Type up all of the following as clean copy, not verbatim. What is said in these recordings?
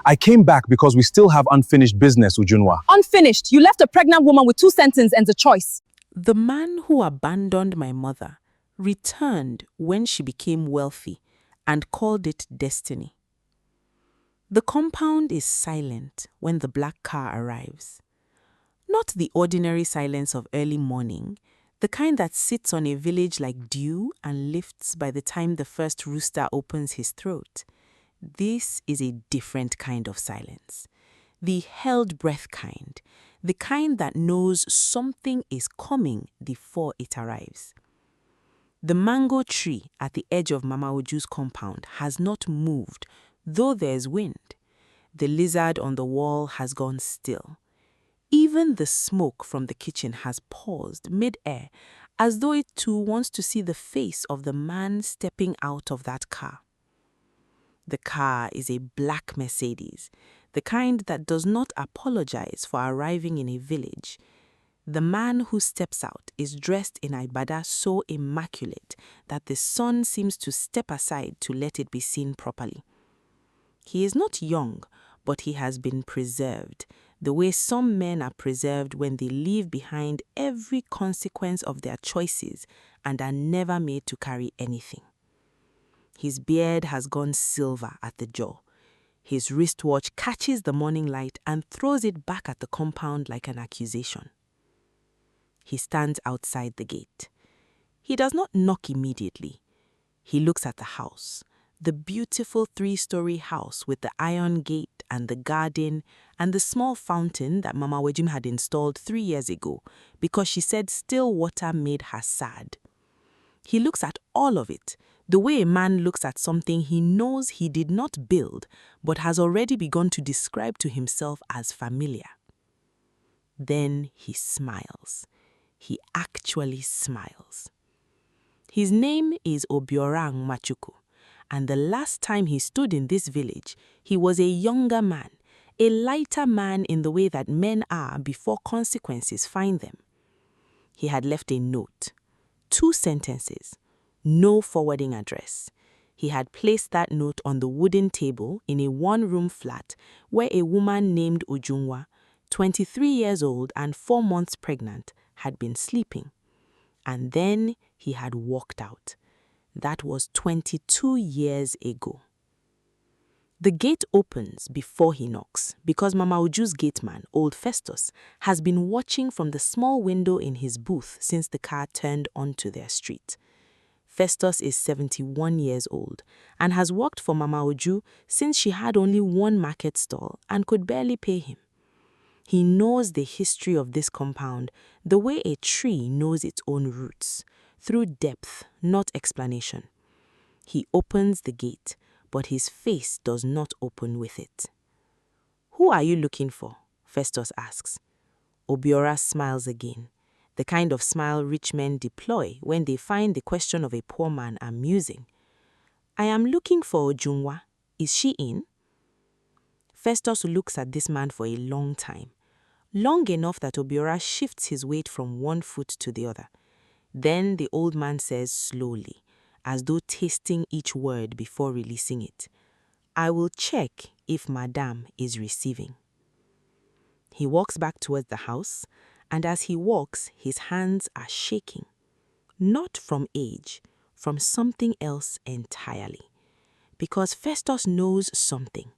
I came back because we still have unfinished business, Ujunwa. Unfinished. You left a pregnant woman with 2 sentences and a choice. The man who abandoned my mother returned when she became wealthy and called it destiny. The compound is silent when the black car arrives. Not the ordinary silence of early morning, the kind that sits on a village like dew and lifts by the time the first rooster opens his throat. This is a different kind of silence. The held breath kind. The kind that knows something is coming before it arrives. The mango tree at the edge of Mama Uju's compound has not moved, though there's wind. The lizard on the wall has gone still. Even the smoke from the kitchen has paused mid-air, as though it too wants to see the face of the man stepping out of that car. The car is a black Mercedes, the kind that does not apologize for arriving in a village. The man who steps out is dressed in agbada so immaculate that the sun seems to step aside to let it be seen properly. He is not young, but he has been preserved, the way some men are preserved when they leave behind every consequence of their choices and are never made to carry anything. His beard has gone silver at the jaw. His wristwatch catches the morning light and throws it back at the compound like an accusation. He stands outside the gate. He does not knock immediately. He looks at the house, the beautiful 3-story house with the iron gate and the garden and the small fountain that Mama Uju had installed 3 years ago because she said still water made her sad. He looks at all of it, the way a man looks at something he knows he did not build but has already begun to describe to himself as familiar. Then he smiles. He actually smiles. His name is Obiora Nwachukwu, and the last time he stood in this village, he was a younger man, a lighter man in the way that men are before consequences find them. He had left a note, 2 sentences, no forwarding address. He had placed that note on the wooden table in a 1-room flat where a woman named Ujunwa, 23 years old and 4 months pregnant, had been sleeping. And then he had walked out. That was 22 years ago. The gate opens before he knocks because Mama Uju's gateman, old Festus, has been watching from the small window in his booth since the car turned onto their street. Festus is 71 years old and has worked for Mama Uju since she had only 1 market stall and could barely pay him. He knows the history of this compound the way a tree knows its own roots, through depth, not explanation. He opens the gate, but his face does not open with it. "Who are you looking for?" Festus asks. Obiora smiles again, the kind of smile rich men deploy when they find the question of a poor man amusing. "I am looking for Ujunwa. Is she in?" Festus looks at this man for a long time, long enough that Obiora shifts his weight from one foot to the other. Then the old man says slowly, as though tasting each word before releasing it, "I will check if Madame is receiving." He walks back towards the house, and as he walks, his hands are shaking. Not from age, from something else entirely. Because Festus knows something.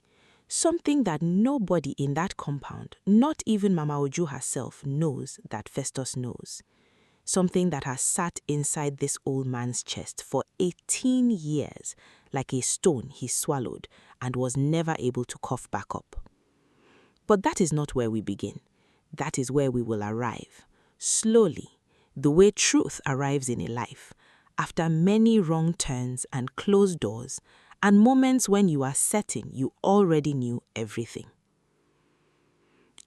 Something that nobody in that compound, not even Mama Uju herself, knows that Festus knows. Something that has sat inside this old man's chest for 18 years, like a stone he swallowed and was never able to cough back up. But that is not where we begin. That is where we will arrive, slowly, the way truth arrives in a life, after many wrong turns and closed doors, and moments when you are certain you already knew everything.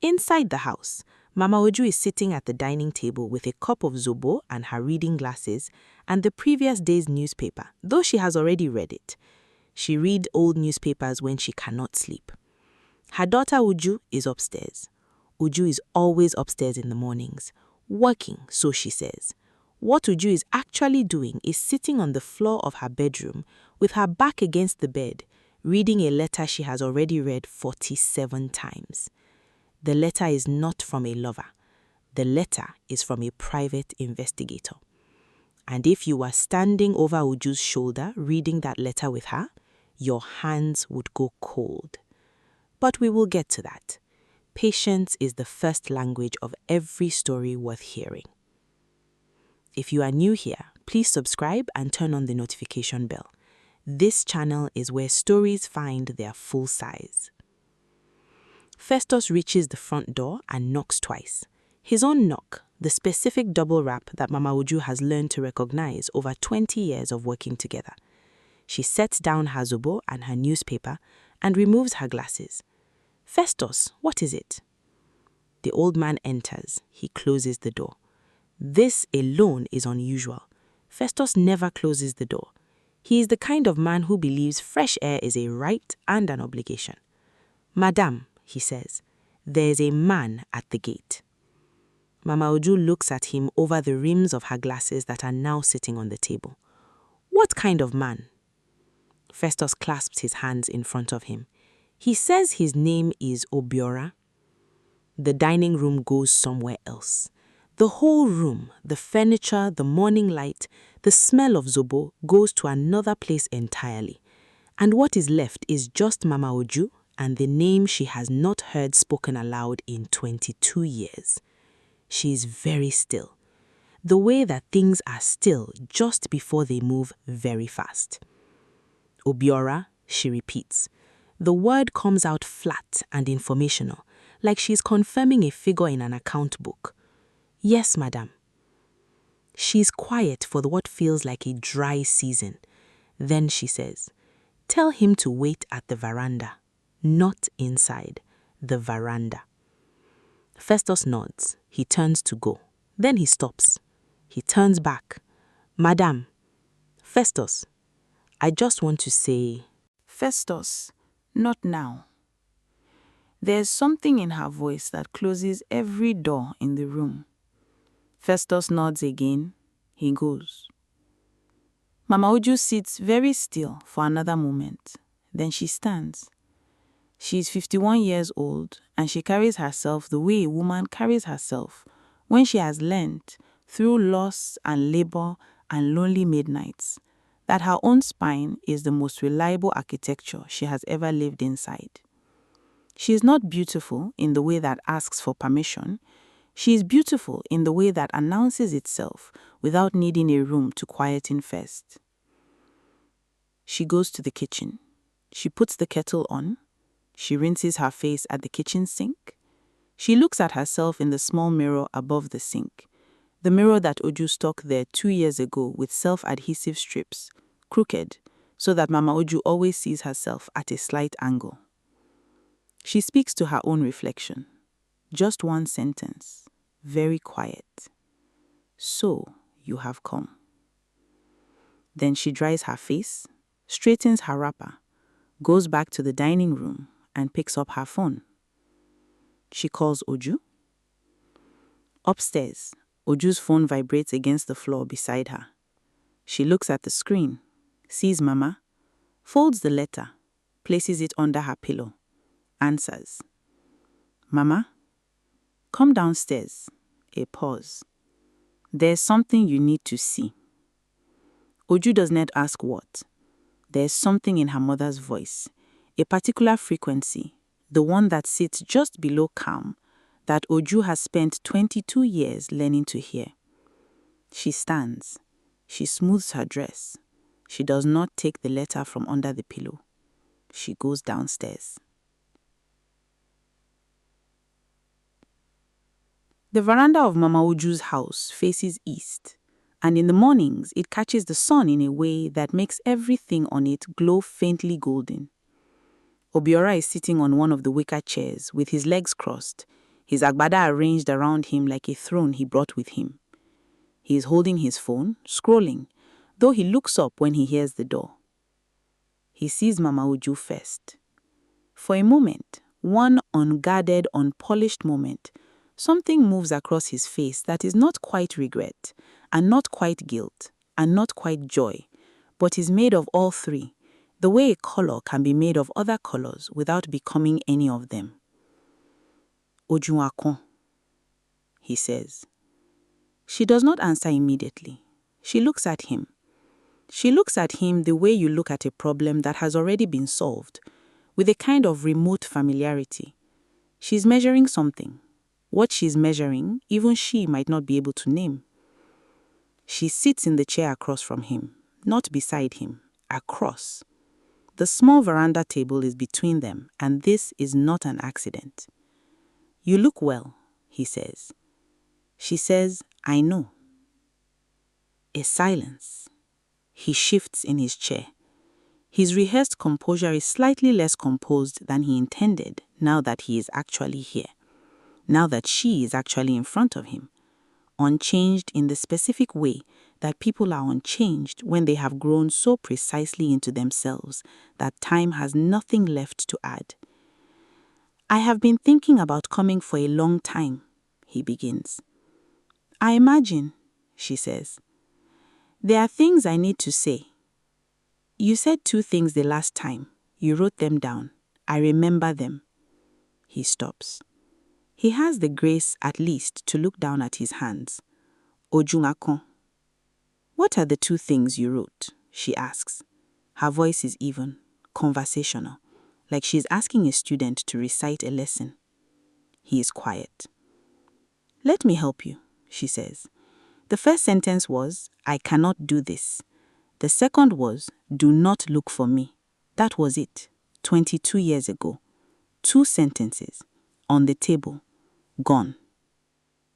Inside the house, Mama Uju is sitting at the dining table with a cup of zobo and her reading glasses and the previous day's newspaper, though she has already read it. She reads old newspapers when she cannot sleep. Her daughter Uju is upstairs. Uju is always upstairs in the mornings, working, so she says. What Uju is actually doing is sitting on the floor of her bedroom with her back against the bed, reading a letter she has already read 47 times. The letter is not from a lover. The letter is from a private investigator. And if you were standing over Uju's shoulder reading that letter with her, your hands would go cold. But we will get to that. Patience is the first language of every story worth hearing. If you are new here, please subscribe and turn on the notification bell. This channel is where stories find their full size. Festus reaches the front door and knocks twice. His own knock, the specific double rap that Mama Uju has learned to recognize over 20 years of working together. She sets down her zobo and her newspaper and removes her glasses. Festus, what is it? The old man enters. He closes the door. This alone is unusual. Festus never closes the door. He is the kind of man who believes fresh air is a right and an obligation. Madame, he says, there is a man at the gate. Mama Uju looks at him over the rims of her glasses that are now sitting on the table. What kind of man? Festus clasps his hands in front of him. He says his name is Obiora. The dining room goes somewhere else. The whole room, the furniture, the morning light, the smell of zobo goes to another place entirely. And what is left is just Mama Uju and the name she has not heard spoken aloud in 22 years. She is very still. The way that things are still just before they move very fast. Obiora, she repeats. The word comes out flat and informational, like she's confirming a figure in an account book. Yes, madam. She's quiet for what feels like a dry season. Then she says, tell him to wait at the veranda. Not inside, the veranda. Festus nods. He turns to go. Then he stops. He turns back. Madam. Festus, I just want to say... Festus, not now. There's something in her voice that closes every door in the room. Festus nods again. He goes. Mama Uju sits very still for another moment. Then she stands. She's 51 years old and she carries herself the way a woman carries herself when she has learned, through loss and labor and lonely midnights, that her own spine is the most reliable architecture she has ever lived inside. She is not beautiful in the way that asks for permission. She is beautiful in the way that announces itself without needing a room to quieten first. She goes to the kitchen. She puts the kettle on. She rinses her face at the kitchen sink. She looks at herself in the small mirror above the sink, the mirror that Uju stuck there 2 years ago with self-adhesive strips, crooked, so that Mama Uju always sees herself at a slight angle. She speaks to her own reflection. Just one sentence, very quiet. So, you have come. Then she dries her face, straightens her wrapper, goes back to the dining room, and picks up her phone. She calls Uju. Upstairs, Uju's phone vibrates against the floor beside her. She looks at the screen, sees Mama, folds the letter, places it under her pillow, answers. Mama, come downstairs. A pause. There's something you need to see. Uju does not ask what. There's something in her mother's voice, a particular frequency, the one that sits just below calm, that Uju has spent 22 years learning to hear. She stands. She smooths her dress. She does not take the letter from under the pillow. She goes downstairs. The veranda of Mama Uju's house faces east, and in the mornings it catches the sun in a way that makes everything on it glow faintly golden. Obiora is sitting on one of the wicker chairs with his legs crossed, his agbada arranged around him like a throne he brought with him. He is holding his phone, scrolling, though he looks up when he hears the door. He sees Mama Uju first. For a moment, one unguarded, unpolished moment, something moves across his face that is not quite regret, and not quite guilt, and not quite joy, but is made of all three, the way a color can be made of other colors without becoming any of them. Ojuakon, he says. She does not answer immediately. She looks at him. She looks at him the way you look at a problem that has already been solved, with a kind of remote familiarity. She's measuring something. What she's measuring, even she might not be able to name. She sits in the chair across from him, not beside him, across. The small veranda table is between them, and this is not an accident. You look well, he says. She says, I know. A silence. He shifts in his chair. His rehearsed composure is slightly less composed than he intended now that he is actually here, now that she is actually in front of him, unchanged in the specific way that people are unchanged when they have grown so precisely into themselves that time has nothing left to add. I have been thinking about coming for a long time, he begins. I imagine, she says. There are things I need to say. You said 2 things the last time. You wrote them down. I remember them. He stops. He has the grace, at least, to look down at his hands. Ojungakon. What are the 2 things you wrote? She asks. Her voice is even, conversational, like she's asking a student to recite a lesson. He is quiet. Let me help you, she says. The first sentence was, I cannot do this. The second was, do not look for me. That was it, 22 years ago. 2 sentences, on the table, gone.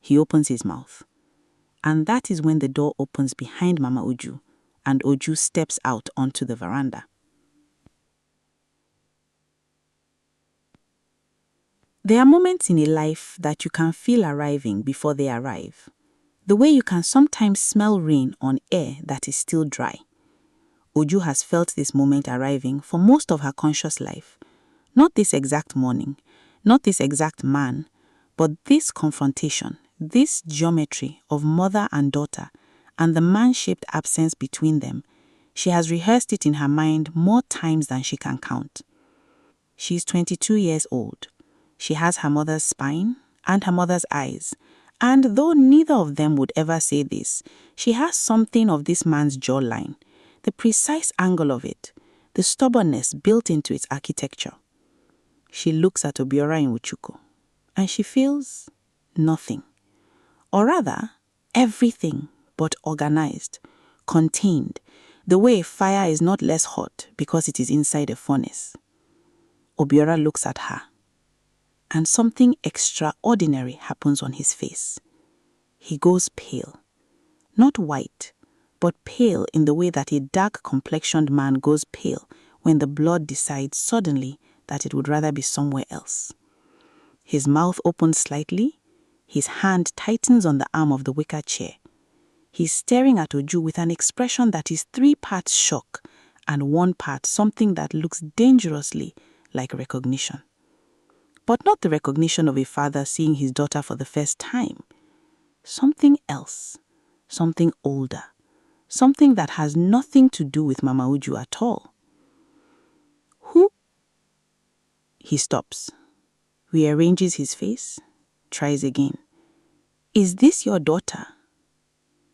He opens his mouth. And that is when the door opens behind Mama Uju, and Uju steps out onto the veranda. There are moments in a life that you can feel arriving before they arrive. The way you can sometimes smell rain on air that is still dry. Uju has felt this moment arriving for most of her conscious life. Not this exact morning, not this exact man, but this confrontation, this geometry of mother and daughter, and the man-shaped absence between them. She has rehearsed it in her mind more times than she can count. She is 22 years old. She has her mother's spine and her mother's eyes. And though neither of them would ever say this, she has something of this man's jawline, the precise angle of it, the stubbornness built into its architecture. She looks at Obiora Nwachukwu, and she feels nothing. Or rather, everything, but organized, contained, the way fire is not less hot because it is inside a furnace. Obiora looks at her, and something extraordinary happens on his face. He goes pale. Not white, but pale in the way that a dark-complexioned man goes pale when the blood decides suddenly that it would rather be somewhere else. His mouth opens slightly. His hand tightens on the arm of the wicker chair. He's staring at Uju with an expression that is 3 parts shock and 1 part something that looks dangerously like recognition. But not the recognition of a father seeing his daughter for the first time. Something else, something older, something that has nothing to do with Mama Uju at all. Who? He stops, rearranges his face, tries again. Is this your daughter?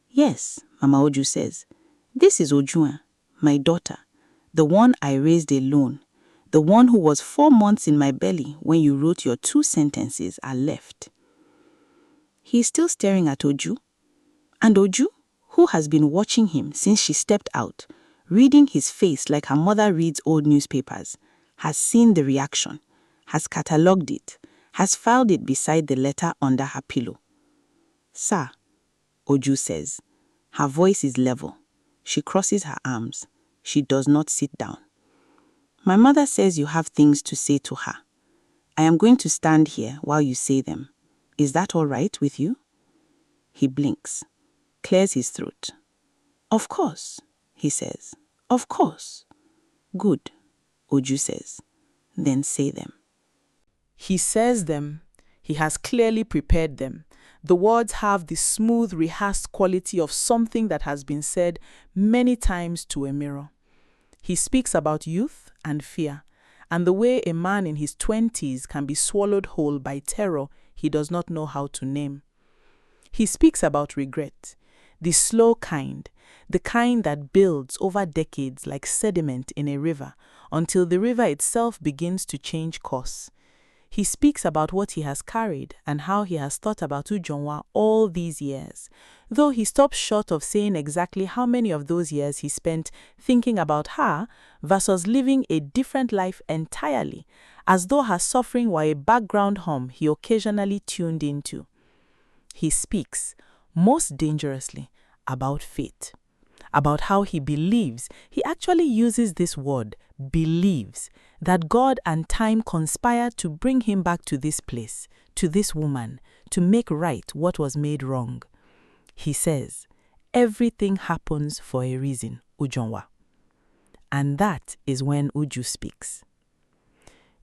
Yes, Mama Uju says. This is Ojua, my daughter, the one I raised alone. The one who was 4 months in my belly when you wrote your 2 sentences are left. He is still staring at Uju. And Uju, who has been watching him since she stepped out, reading his face like her mother reads old newspapers, has seen the reaction, has catalogued it, has filed it beside the letter under her pillow. Sir, Uju says. Her voice is level. She crosses her arms. She does not sit down. My mother says you have things to say to her. I am going to stand here while you say them. Is that all right with you? He blinks, clears his throat. Of course, he says. Of course. Good, Uju says. Then say them. He says them. He has clearly prepared them. The words have the smooth, rehearsed quality of something that has been said many times to a mirror. He speaks about youth and fear, and the way a man in his 20s can be swallowed whole by terror he does not know how to name. He speaks about regret, the slow kind, the kind that builds over decades like sediment in a river until the river itself begins to change course. He speaks about what he has carried and how he has thought about Ujonwa all these years, though he stops short of saying exactly how many of those years he spent thinking about her versus living a different life entirely, as though her suffering were a background hum he occasionally tuned into. He speaks, most dangerously, about fate, about how he believes, he actually uses this word, believes, that God and time conspired to bring him back to this place, to this woman, to make right what was made wrong. He says, everything happens for a reason, Ujonwa. And that is when Uju speaks.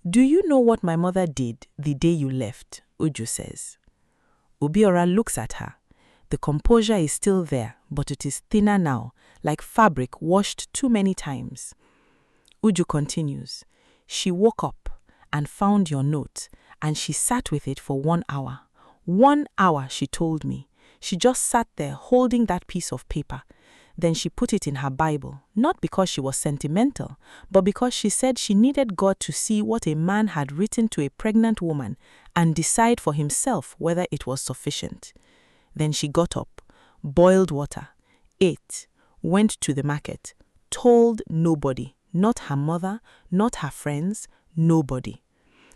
Do you know what my mother did the day you left? Uju says. Obiora looks at her. The composure is still there, but it is thinner now, like fabric washed too many times. Uju continues. She woke up and found your note, and she sat with it for 1 hour. 1 hour, she told me. She just sat there holding that piece of paper. Then she put it in her Bible, not because she was sentimental, but because she said she needed God to see what a man had written to a pregnant woman and decide for himself whether it was sufficient. Then she got up, boiled water, ate, went to the market, told nobody, not her mother, not her friends, nobody.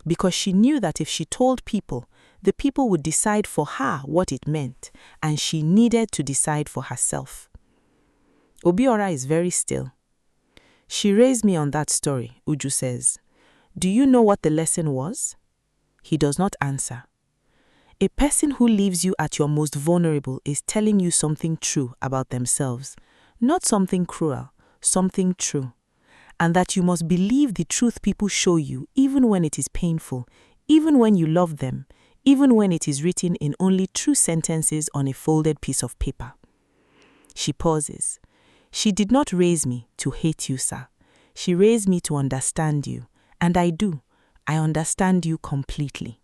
Because she knew that if she told people, the people would decide for her what it meant, and she needed to decide for herself. Obiora is very still. She raised me on that story, Uju says. Do you know what the lesson was? He does not answer. A person who leaves you at your most vulnerable is telling you something true about themselves, not something cruel, something true. And that you must believe the truth people show you even when it is painful, even when you love them, even when it is written in only true sentences on a folded piece of paper. She pauses. She did not raise me to hate you, sir. She raised me to understand you, and I do. I understand you completely.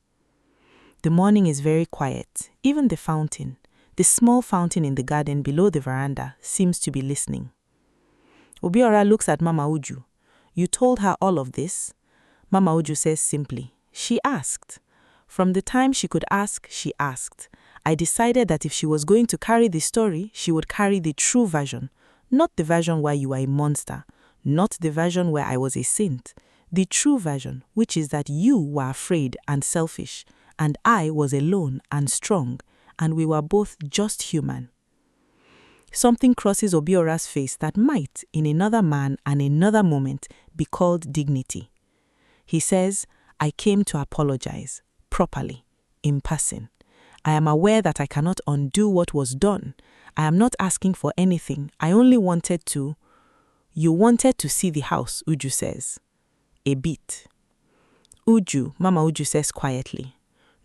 The morning is very quiet. Even the fountain, the small fountain in the garden below the veranda, seems to be listening. Obiora looks at Mama Uju. You told her all of this? Mama Uju says simply, she asked. From the time she could ask, she asked. I decided that if she was going to carry the story, she would carry the true version, not the version where you were a monster, not the version where I was a saint, the true version, which is that you were afraid and selfish, and I was alone and strong, and we were both just human. Something crosses Obiora's face that might, in another man and another moment, be called dignity. He says, I came to apologize, properly, in person. I am aware that I cannot undo what was done. I am not asking for anything. I only wanted to... You wanted to see the house, Uju says. A bit. Uju, Mama Uju says quietly.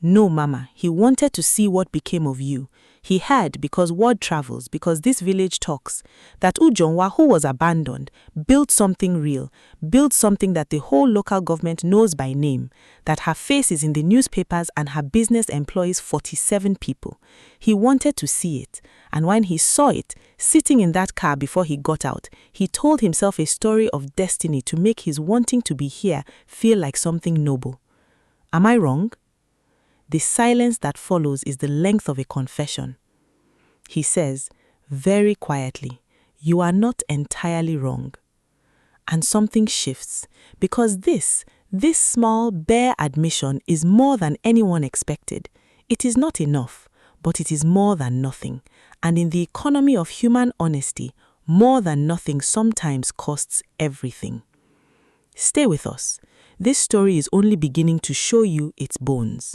No, Mama, he wanted to see what became of you. He heard, because word travels, because this village talks, that Ujonwa, who was abandoned, built something real, built something that the whole local government knows by name, that her face is in the newspapers and her business employs 47 people. He wanted to see it, and when he saw it, sitting in that car before he got out, he told himself a story of destiny to make his wanting to be here feel like something noble. Am I wrong? The silence that follows is the length of a confession. He says, very quietly, you are not entirely wrong. And something shifts, because this small, bare admission is more than anyone expected. It is not enough, but it is more than nothing. And in the economy of human honesty, more than nothing sometimes costs everything. Stay with us. This story is only beginning to show you its bones.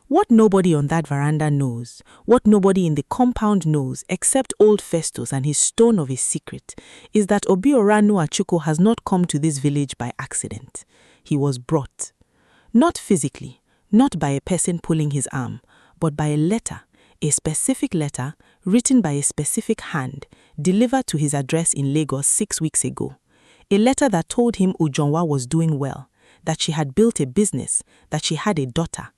What nobody on that veranda knows, what nobody in the compound knows except old Festus and his stone of a secret, is that Obiora Nwachukwu has not come to this village by accident. He was brought. Not physically, not by a person pulling his arm, but by a letter A specific letter, written by a specific hand, delivered to his address in Lagos 6 weeks ago. A letter that told him Ujonwa was doing well, that she had built a business, that she had a daughter.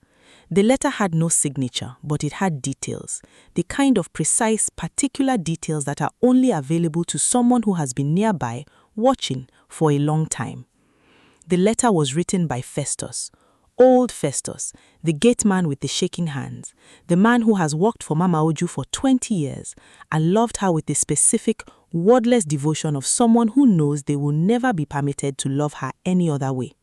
The letter had no signature, but it had details, the kind of precise, particular details that are only available to someone who has been nearby, watching for a long time. The letter was written by Festus, old Festus, the gate man with the shaking hands, the man who has worked for Mama Uju for 20 years and loved her with the specific, wordless devotion of someone who knows they will never be permitted to love her any other way.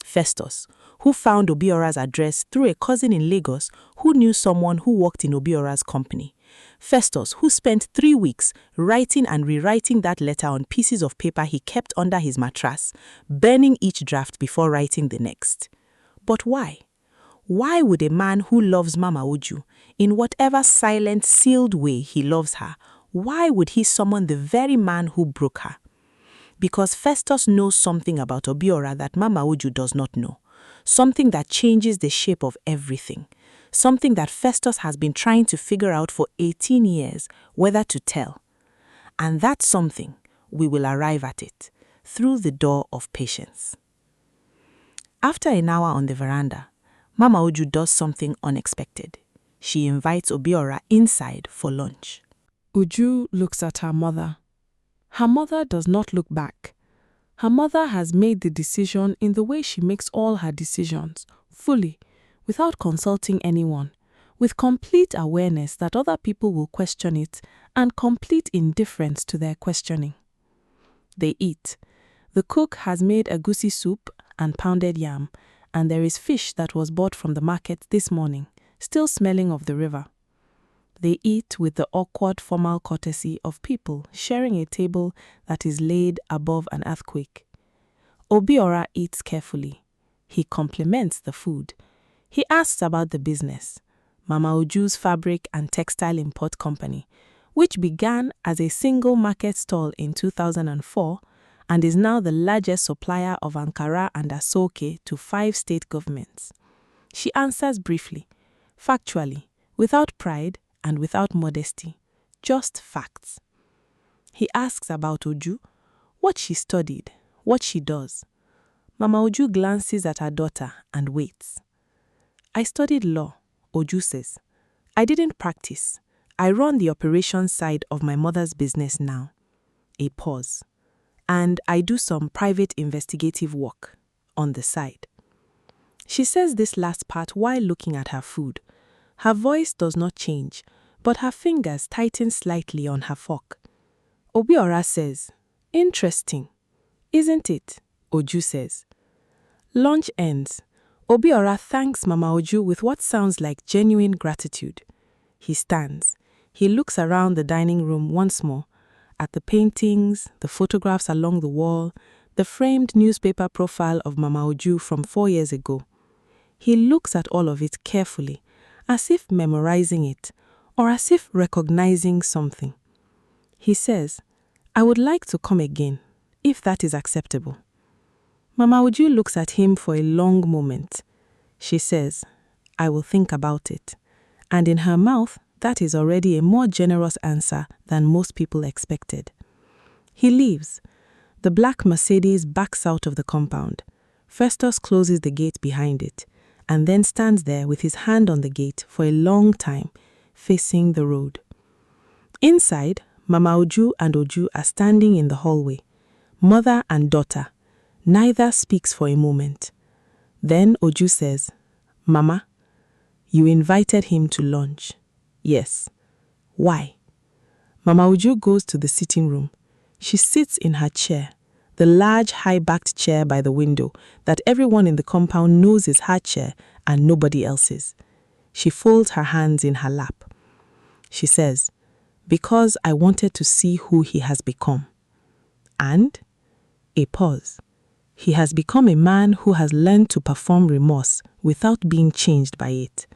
Festus, who found Obiora's address through a cousin in Lagos who knew someone who worked in Obiora's company. Festus, who spent 3 weeks writing and rewriting that letter on pieces of paper he kept under his mattress, burning each draft before writing the next. But why? Why would a man who loves Mama Uju, in whatever silent, sealed way he loves her, why would he summon the very man who broke her? Because Festus knows something about Obiora that Mama Uju does not know. Something that changes the shape of everything. Something that Festus has been trying to figure out for 18 years whether to tell. And that something, we will arrive at it, through the door of patience. After an hour on the veranda, Mama Uju does something unexpected. She invites Obiora inside for lunch. Uju looks at her mother. Her mother does not look back. Her mother has made the decision in the way she makes all her decisions, fully, without consulting anyone, with complete awareness that other people will question it and complete indifference to their questioning. They eat. The cook has made egusi soup and pounded yam, and there is fish that was bought from the market this morning, still smelling of the river. They eat with the awkward formal courtesy of people sharing a table that is laid above an earthquake. Obiora eats carefully. He compliments the food. He asks about the business, Mama Uju's fabric and textile import company, which began as a single market stall in 2004 and is now the largest supplier of Ankara and Asoke to 5 state governments. She answers briefly, factually, without pride and without modesty, just facts. He asks about Uju, what she studied, what she does. Mama Uju glances at her daughter and waits. I studied law, Uju says. I didn't practice. I run the operations side of my mother's business now. A pause. And I do some private investigative work on the side. She says this last part while looking at her food. Her voice does not change, but her fingers tighten slightly on her fork. Obiora says, interesting, isn't it? Uju says. Lunch ends. Obiora thanks Mama Uju with what sounds like genuine gratitude. He stands. He looks around the dining room once more, at the paintings, the photographs along the wall, the framed newspaper profile of Mama Uju from 4 years ago. He looks at all of it carefully, as if memorizing it, or as if recognizing something. He says, I would like to come again, if that is acceptable. Mama Uju looks at him for a long moment. She says, I will think about it. And in her mouth, that is already a more generous answer than most people expected. He leaves. The black Mercedes backs out of the compound. Festus closes the gate behind it, and then stands there with his hand on the gate for a long time, facing the road. Inside, Mama Uju and Uju are standing in the hallway. Mother and daughter. Neither speaks for a moment. Then Uju says, Mama, you invited him to lunch. Yes. Why? Mama Uju goes to the sitting room. She sits in her chair, the large high-backed chair by the window that everyone in the compound knows is her chair and nobody else's. She folds her hands in her lap. She says, because I wanted to see who he has become. And? A pause. He has become a man who has learned to perform remorse without being changed by it.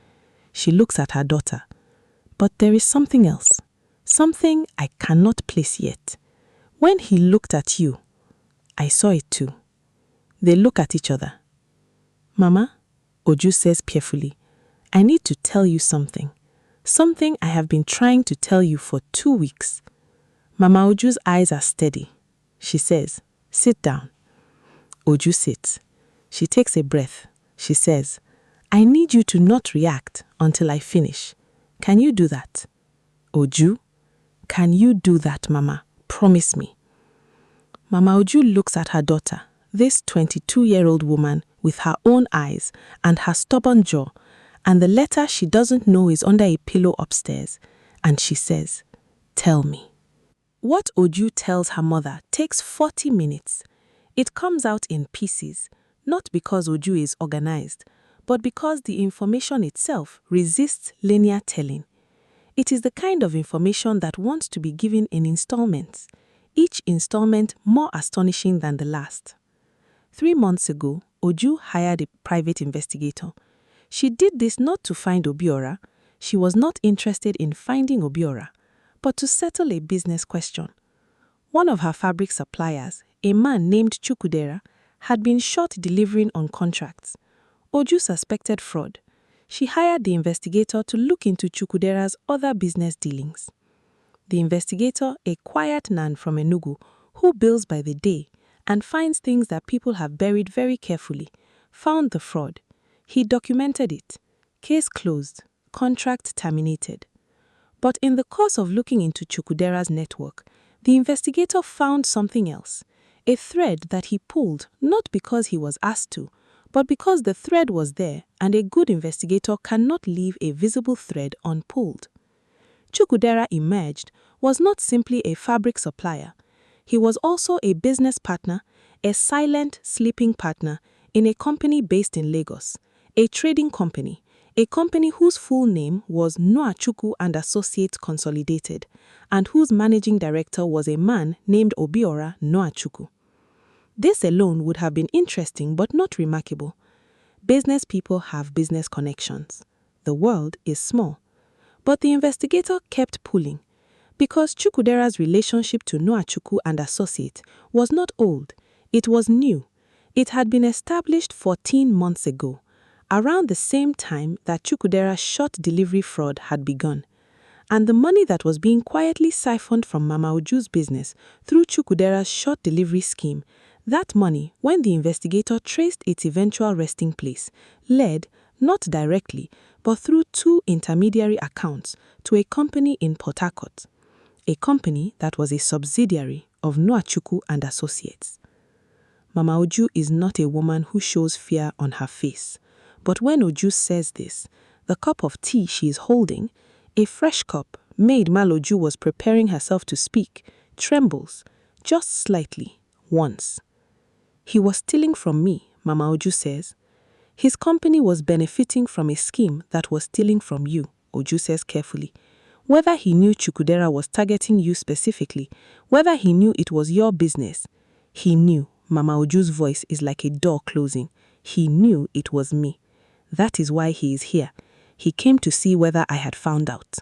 She looks at her daughter. But there is something else. Something I cannot place yet. When he looked at you, I saw it too. They look at each other. Mama, Uju says carefully, I need to tell you something. something I have been trying to tell you for 2 weeks. Mama Uju's eyes are steady. She says, sit down. Uju sits. She takes a breath. She says, I need you to not react until I finish. Can you do that? Uju, can you do that, Mama? Promise me. Mama Uju looks at her daughter, this 22-year-old woman with her own eyes and her stubborn jaw, and the letter she doesn't know is under a pillow upstairs, and she says, tell me. What Uju tells her mother takes 40 minutes. It comes out in pieces, not because Uju is organized, but because the information itself resists linear telling. It is the kind of information that wants to be given in installments, each installment more astonishing than the last. 3 months ago, Uju hired a private investigator. She did this not to find Obiora. She was not interested in finding Obiora, but to settle a business question. One of her fabric suppliers, a man named Chukwudera, had been shot delivering on contracts. Uju suspected fraud. She hired the investigator to look into Chukwudera's other business dealings. The investigator, a quiet man from Enugu, who bills by the day and finds things that people have buried very carefully, found the fraud. He documented it. Case closed. Contract terminated. But in the course of looking into Chukwudera's network, the investigator found something else, a thread that he pulled not because he was asked to, but because the thread was there and a good investigator cannot leave a visible thread unpulled. Chukwudera emerged was not simply a fabric supplier. He was also a business partner, a silent, sleeping partner in a company based in Lagos, a trading company, a company whose full name was Nwachukwu and Associates Consolidated, and whose managing director was a man named Obiora Nwachukwu. This alone would have been interesting but not remarkable. Business people have business connections. The world is small. But the investigator kept pulling, because Chukwudera's relationship to Nwachukwu and Associates was not old, it was new. It had been established 14 months ago, around the same time that Chukwudera's short delivery fraud had begun. And the money that was being quietly siphoned from Mama Uju's business through Chukwudera's short delivery scheme, that money, when the investigator traced its eventual resting place, led, not directly, but through 2 intermediary accounts to a company in Port Harcourt, a company that was a subsidiary of Nwachukwu and Associates. Mama Uju is not a woman who shows fear on her face, but when Uju says this, the cup of tea she is holding, a fresh cup made while Uju was preparing herself to speak, trembles, just slightly, once. He was stealing from me, Mama Uju says. His company was benefiting from a scheme that was stealing from you, Uju says carefully. Whether he knew Chukwudera was targeting you specifically, whether he knew it was your business, he knew. Mama Uju's voice is like a door closing. He knew it was me. That is why he is here. He came to see whether I had found out.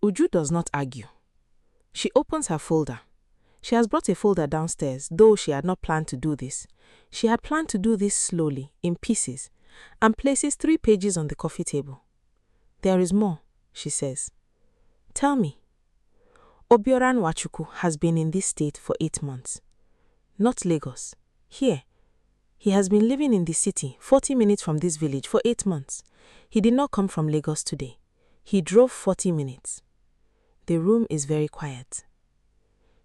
Uju does not argue. She opens her folder. She has brought a folder downstairs, though she had not planned to do this. She had planned to do this slowly, in pieces, and places 3 pages on the coffee table. There is more, she says. Tell me. Obiora Nwachukwu has been in this state for 8 months. Not Lagos. Here. He has been living in the city, 40 minutes from this village, for 8 months. He did not come from Lagos today. He drove 40 minutes. The room is very quiet.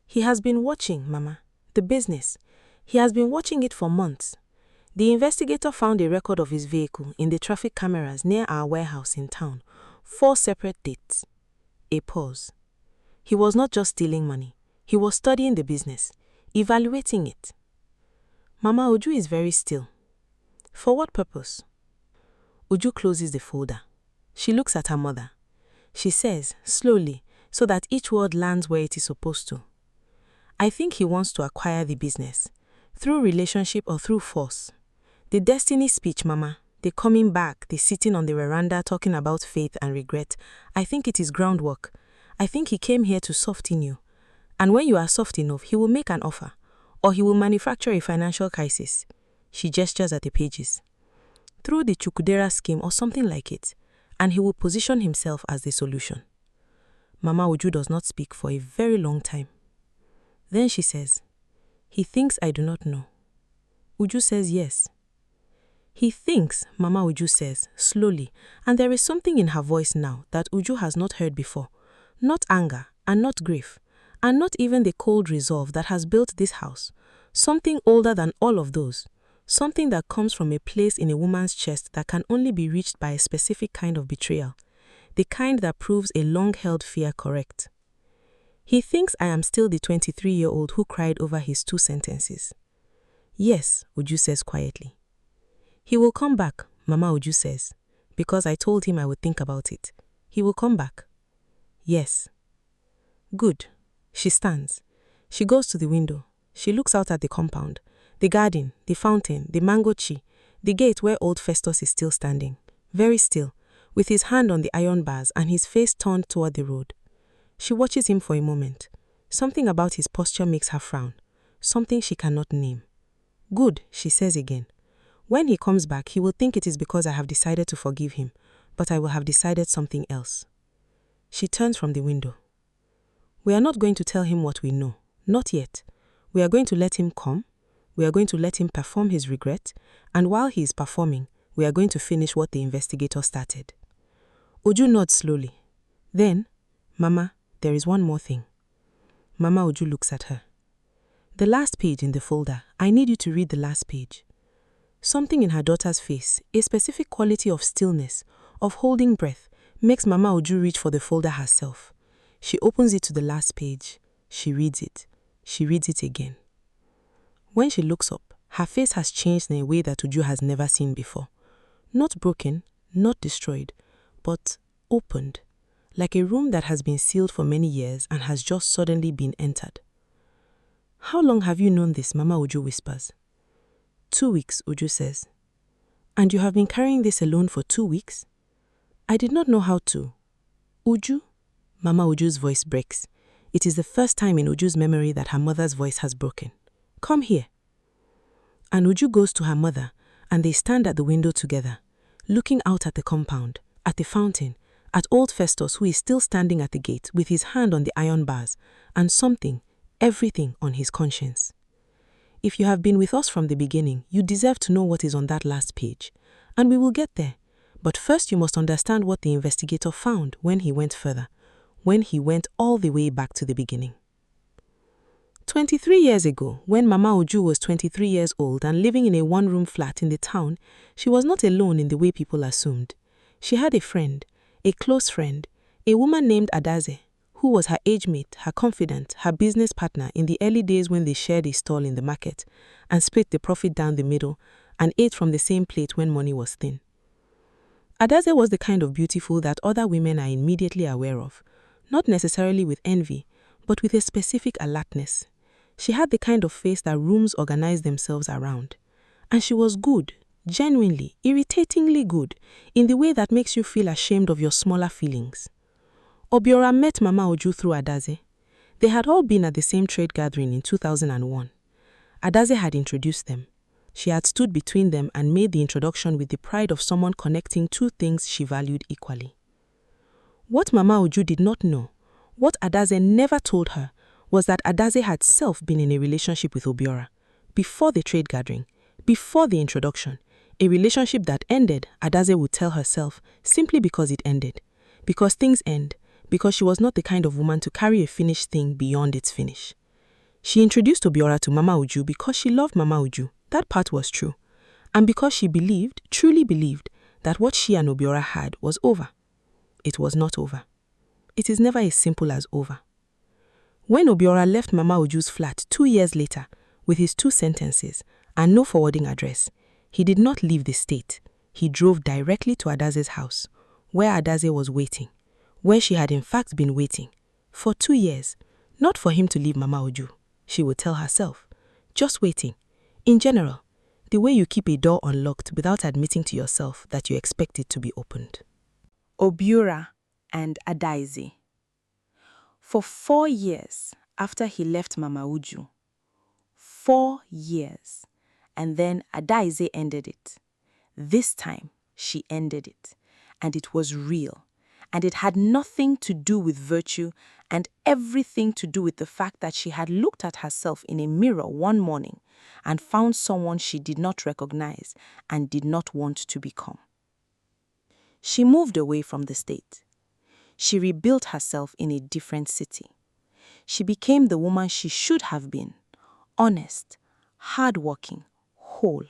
He has been watching, Mama, the business. He has been watching it for months. The investigator found a record of his vehicle in the traffic cameras near our warehouse in town. 4 separate dates. A pause. He was not just stealing money. He was studying the business, evaluating it. Mama Uju is very still. For what purpose? Uju closes the folder. She looks at her mother. She says, slowly, so that each word lands where it is supposed to. I think he wants to acquire the business, through relationship or through force. The destiny speech, Mama, the coming back, the sitting on the veranda talking about faith and regret, I think it is groundwork. I think he came here to soften you. And when you are soft enough, he will make an offer, or he will manufacture a financial crisis. She gestures at the pages. Through the Chukwudera scheme or something like it. and he will position himself as the solution. Mama Uju does not speak for a very long time. Then she says, "He thinks I do not know." Uju says yes. "He thinks," Mama Uju says, slowly, and there is something in her voice now that Uju has not heard before. Not anger, and not grief, and not even the cold resolve that has built this house. Something older than all of those. Something that comes from a place in a woman's chest that can only be reached by a specific kind of betrayal. The kind that proves a long-held fear correct. He thinks I am still the 23-year-old who cried over his 2 sentences. Yes, Uju says quietly. He will come back, Mama Uju says, because I told him I would think about it. He will come back. Yes. Good. She stands. She goes to the window. She looks out at the compound, the garden, the fountain, the mango tree, the gate where old Festus is still standing, very still, with his hand on the iron bars and his face turned toward the road. She watches him for a moment. Something about his posture makes her frown, something she cannot name. Good, she says again. When he comes back, he will think it is because I have decided to forgive him, but I will have decided something else. She turns from the window. We are not going to tell him what we know, not yet. We are going to let him come. We are going to let him perform his regret, and while he is performing, we are going to finish what the investigator started. Uju nods slowly. Then, Mama, there is one more thing. Mama Uju looks at her. The last page in the folder, I need you to read the last page. Something in her daughter's face, a specific quality of stillness, of holding breath, makes Mama Uju reach for the folder herself. She opens it to the last page. She reads it. She reads it again. When she looks up, her face has changed in a way that Uju has never seen before. Not broken, not destroyed, but opened, like a room that has been sealed for many years and has just suddenly been entered. How long have you known this? Mama Uju whispers. 2 weeks, Uju says. And you have been carrying this alone for 2 weeks? I did not know how to. Uju? Mama Uju's voice breaks. It is the first time in Uju's memory that her mother's voice has broken. Come here. And Uju goes to her mother, and they stand at the window together, looking out at the compound, at the fountain, at old Festus who is still standing at the gate with his hand on the iron bars, and something, everything on his conscience. If you have been with us from the beginning, you deserve to know what is on that last page, and we will get there. But first you must understand what the investigator found when he went further, when he went all the way back to the beginning. 23 years ago, when Mama Uju was 23 years old and living in a one-room flat in the town, she was not alone in the way people assumed. She had a friend, a close friend, a woman named Adaze, who was her age mate, her confidant, her business partner in the early days when they shared a stall in the market and split the profit down the middle and ate from the same plate when money was thin. Adaze was the kind of beautiful that other women are immediately aware of, not necessarily with envy, but with a specific alertness. She had the kind of face that rooms organize themselves around. And she was good, genuinely, irritatingly good, in the way that makes you feel ashamed of your smaller feelings. Obiora met Mama Uju through Adaze. They had all been at the same trade gathering in 2001. Adaze had introduced them. She had stood between them and made the introduction with the pride of someone connecting 2 things she valued equally. What Mama Uju did not know, what Adaze never told her, was that Adaze had self been in a relationship with Obiora, before the trade gathering, before the introduction, a relationship that ended, Adaze would tell herself, simply because it ended, because things end, because she was not the kind of woman to carry a finished thing beyond its finish. She introduced Obiora to Mama Uju because she loved Mama Uju, that part was true, and because she believed, truly believed, that what she and Obiora had was over. It was not over. It is never as simple as over. When Obiora left Mama Uju's flat 2 years later, with his 2 sentences and no forwarding address, he did not leave the state. He drove directly to Adaze's house, where Adaze was waiting, where she had in fact been waiting, for 2 years, not for him to leave Mama Uju, she would tell herself, just waiting. In general, the way you keep a door unlocked without admitting to yourself that you expect it to be opened. Obiora and Adaze. For 4 years after he left Mama Uju, 4 years, and then Adaze ended it. This time, she ended it. and it was real. And it had nothing to do with virtue and everything to do with the fact that she had looked at herself in a mirror one morning and found someone she did not recognize and did not want to become. She moved away from the state. She rebuilt herself in a different city. She became the woman she should have been, honest, hardworking, whole.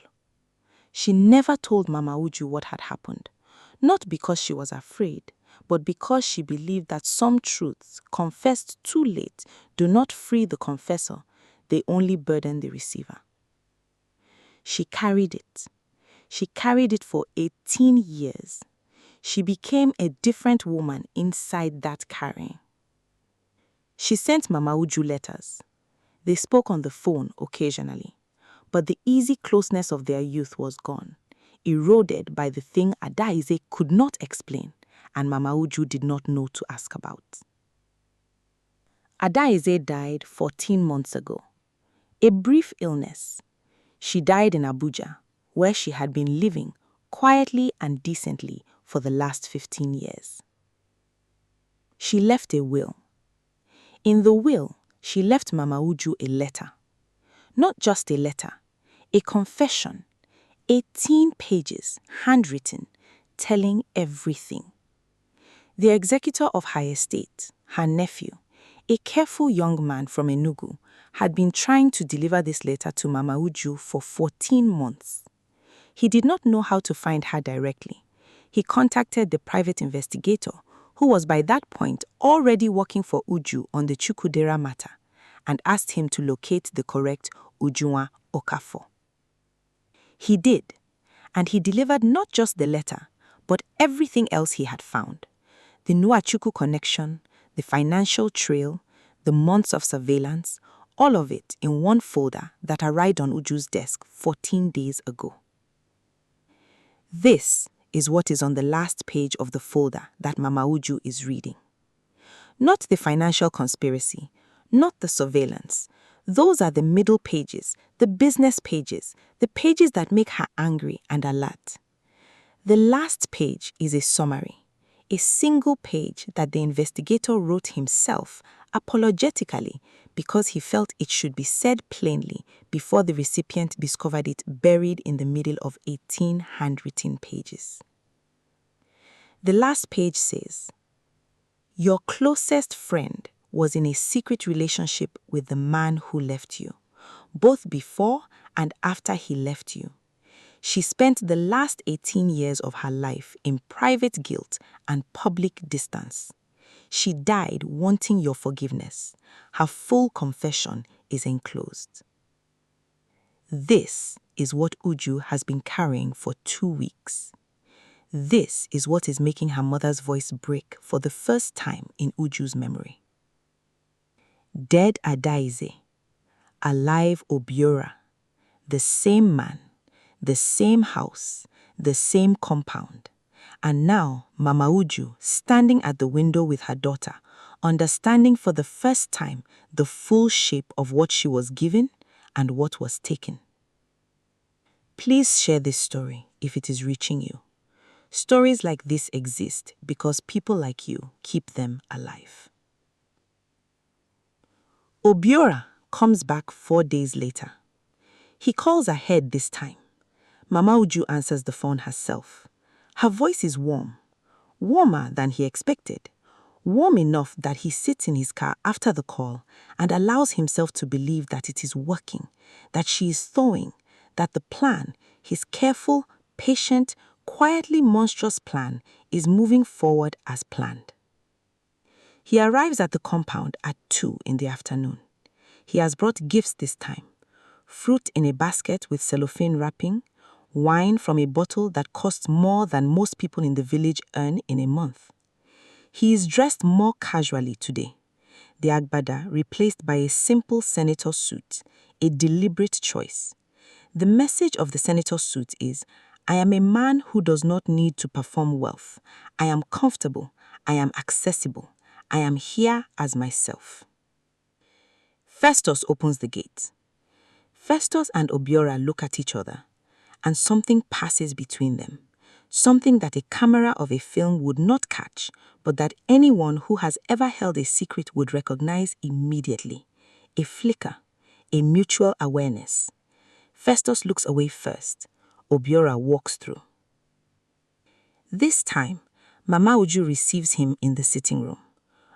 She never told Mama Uju what had happened, not because she was afraid, but because she believed that some truths, confessed too late, do not free the confessor, they only burden the receiver. She carried it. She carried it for 18 years. She became a different woman inside that carrying. She sent Mama Uju letters. They spoke on the phone occasionally, but the easy closeness of their youth was gone, eroded by the thing Adaize could not explain and Mama Uju did not know to ask about. Adaize died 14 months ago. A brief illness. She died in Abuja, where she had been living quietly and decently for the last 15 years. She left a will. In the will, she left Mama Uju a letter. Not just a letter, a confession, 18 pages, handwritten, telling everything. The executor of her estate, her nephew, a careful young man from Enugu, had been trying to deliver this letter to Mama Uju for 14 months. He did not know how to find her directly. He contacted the private investigator, who was by that point already working for Uju on the Chukwudera matter, and asked him to locate the correct Ujunwa Okafor. He did, and he delivered not just the letter, but everything else he had found. The Nwachukwu connection, the financial trail, the months of surveillance, all of it in one folder that arrived on Uju's desk 14 days ago. This is what is on the last page of the folder that Mama Uju is reading. Not the financial conspiracy, not the surveillance. Those are the middle pages, the business pages, the pages that make her angry and alert. The last page is a summary. A single page that the investigator wrote himself, apologetically, because he felt it should be said plainly before the recipient discovered it buried in the middle of 18 handwritten pages. The last page says, "Your closest friend was in a secret relationship with the man who left you, both before and after he left you. She spent the last 18 years of her life in private guilt and public distance. She died wanting your forgiveness. Her full confession is enclosed." This is what Uju has been carrying for 2 weeks. This is what is making her mother's voice break for the first time in Uju's memory. Dead Adaize, alive Obiora, the same man, the same house, the same compound. And now Mama Uju standing at the window with her daughter, understanding for the first time the full shape of what she was given and what was taken. Please share this story if it is reaching you. Stories like this exist because people like you keep them alive. Obiora comes back 4 days later. He calls ahead this time. Mama Uju answers the phone herself. Her voice is warm, warmer than he expected, warm enough that he sits in his car after the call and allows himself to believe that it is working, that she is thawing, that the plan, his careful, patient, quietly monstrous plan, is moving forward as planned. He arrives at the compound at 2 in the afternoon. He has brought gifts this time. Fruit in a basket with cellophane wrapping, wine from a bottle that costs more than most people in the village earn in a month. He is dressed more casually today. The agbada replaced by a simple senator suit, a deliberate choice. The message of the senator suit is, I am a man who does not need to perform wealth. I am comfortable. I am accessible. I am here as myself. Festus opens the gate. Festus and Obiora look at each other, and something passes between them. Something that a camera of a film would not catch, but that anyone who has ever held a secret would recognize immediately. A flicker, a mutual awareness. Festus looks away first. Obiora walks through. This time, Mama Uju receives him in the sitting room.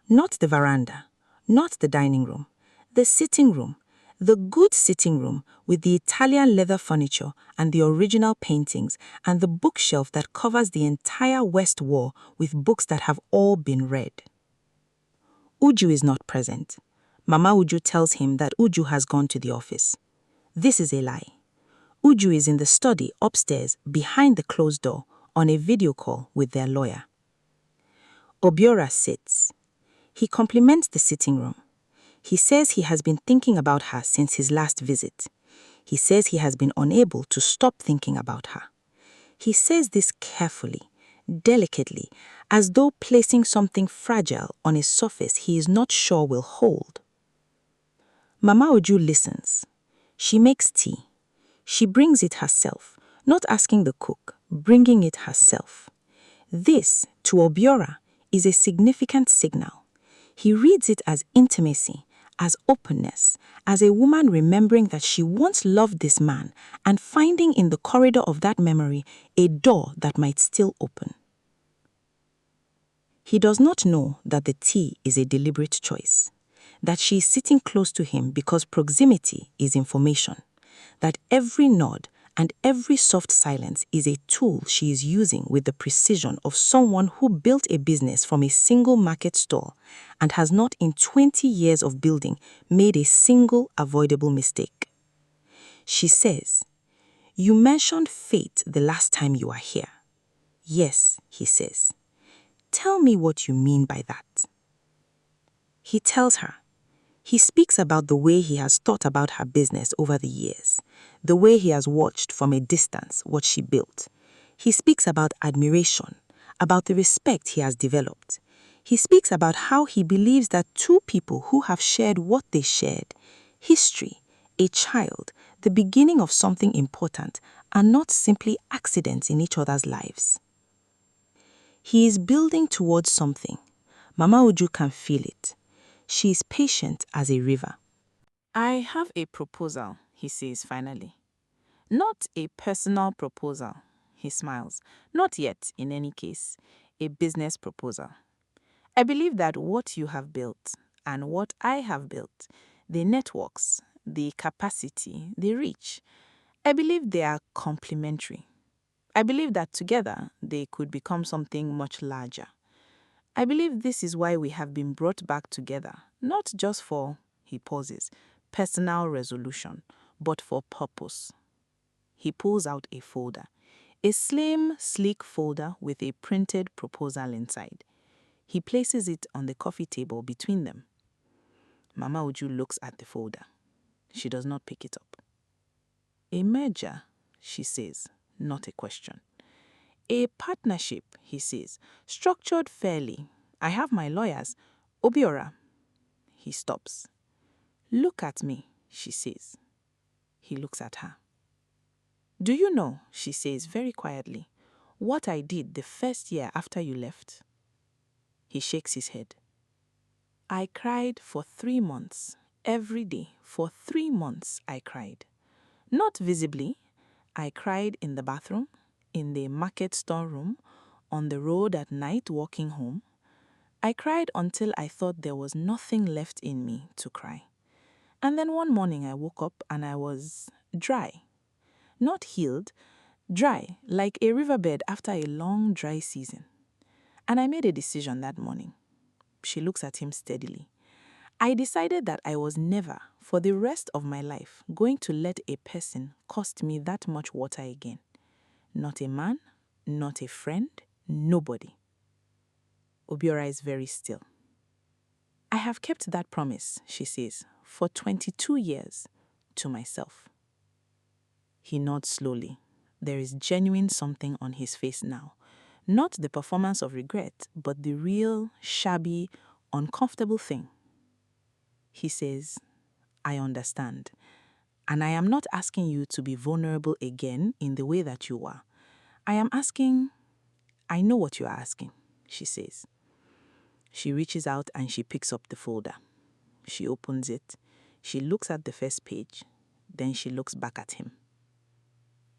Not the veranda, not the dining room, the sitting room, the good sitting room with the Italian leather furniture and the original paintings and the bookshelf that covers the entire west wall with books that have all been read. Uju is not present. Mama Uju tells him that Uju has gone to the office. This is a lie. Uju is in the study upstairs behind the closed door on a video call with their lawyer. Obiora sits. He compliments the sitting room. He says he has been thinking about her since his last visit. He says he has been unable to stop thinking about her. He says this carefully, delicately, as though placing something fragile on a surface he is not sure will hold. Mama Uju listens. She makes tea. She brings it herself, not asking the cook, bringing it herself. This, to Obiora, is a significant signal. He reads it as intimacy, as openness, as a woman remembering that she once loved this man and finding in the corridor of that memory a door that might still open. He does not know that the tea is a deliberate choice, that she is sitting close to him because proximity is information, that every nod and every soft silence is a tool she is using with the precision of someone who built a business from a single market stall and has not in 20 years of building made a single avoidable mistake. She says, "You mentioned fate the last time you were here." "Yes," he says. "Tell me what you mean by that." He tells her. He speaks about the way he has thought about her business over the years, the way he has watched from a distance what she built. He speaks about admiration, about the respect he has developed. He speaks about how he believes that two people who have shared what they shared, history, a child, the beginning of something important, are not simply accidents in each other's lives. He is building towards something. Mama Uju can feel it. She is patient as a river. I have a proposal, he says finally. Not a personal proposal, he smiles. Not yet, in any case. A business proposal. I believe that what you have built and what I have built, the networks, the capacity, the reach, I believe they are complementary. I believe that together they could become something much larger. I believe this is why we have been brought back together, not just for, he pauses, personal resolution, but for purpose. He pulls out a folder, a slim, sleek folder with a printed proposal inside. He places it on the coffee table between them. Mama Uju looks at the folder. She does not pick it up. A merger, she says, not a question. A partnership, he says, structured fairly. I have my lawyers. Obiora. He stops. Look at me, she says. He looks at her. Do you know, she says very quietly, what I did the first year after you left? He shakes his head. I cried for 3 months. Every day, for 3 months, I cried. Not visibly. I cried in the bathroom, in the market store room, on the road at night walking home. I cried until I thought there was nothing left in me to cry. And then one morning I woke up and I was dry. Not healed, dry, like a riverbed after a long dry season. And I made a decision that morning. She looks at him steadily. I decided that I was never, for the rest of my life, going to let a person cost me that much water again. Not a man, not a friend, nobody. Obiora is very still. I have kept that promise, she says, for 22 years, to myself. He nods slowly. There is genuine something on his face now. Not the performance of regret, but the real, shabby, uncomfortable thing. He says, I understand. And I am not asking you to be vulnerable again in the way that you were. I am asking, I know what you are asking, she says. She reaches out and she picks up the folder. She opens it. She looks at the first page. Then she looks back at him.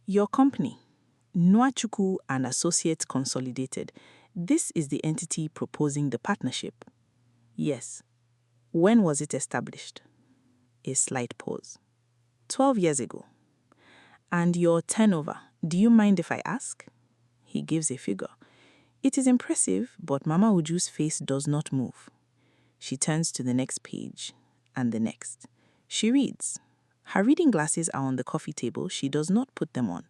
Your company, Nwachukwu and Associates Consolidated, this is the entity proposing the partnership. Yes. When was it established? A slight pause. 12 years ago. And your turnover, do you mind if I ask? He gives a figure. It is impressive, but Mama Uju's face does not move. She turns to the next page and the next. She reads. Her reading glasses are on the coffee table. She does not put them on.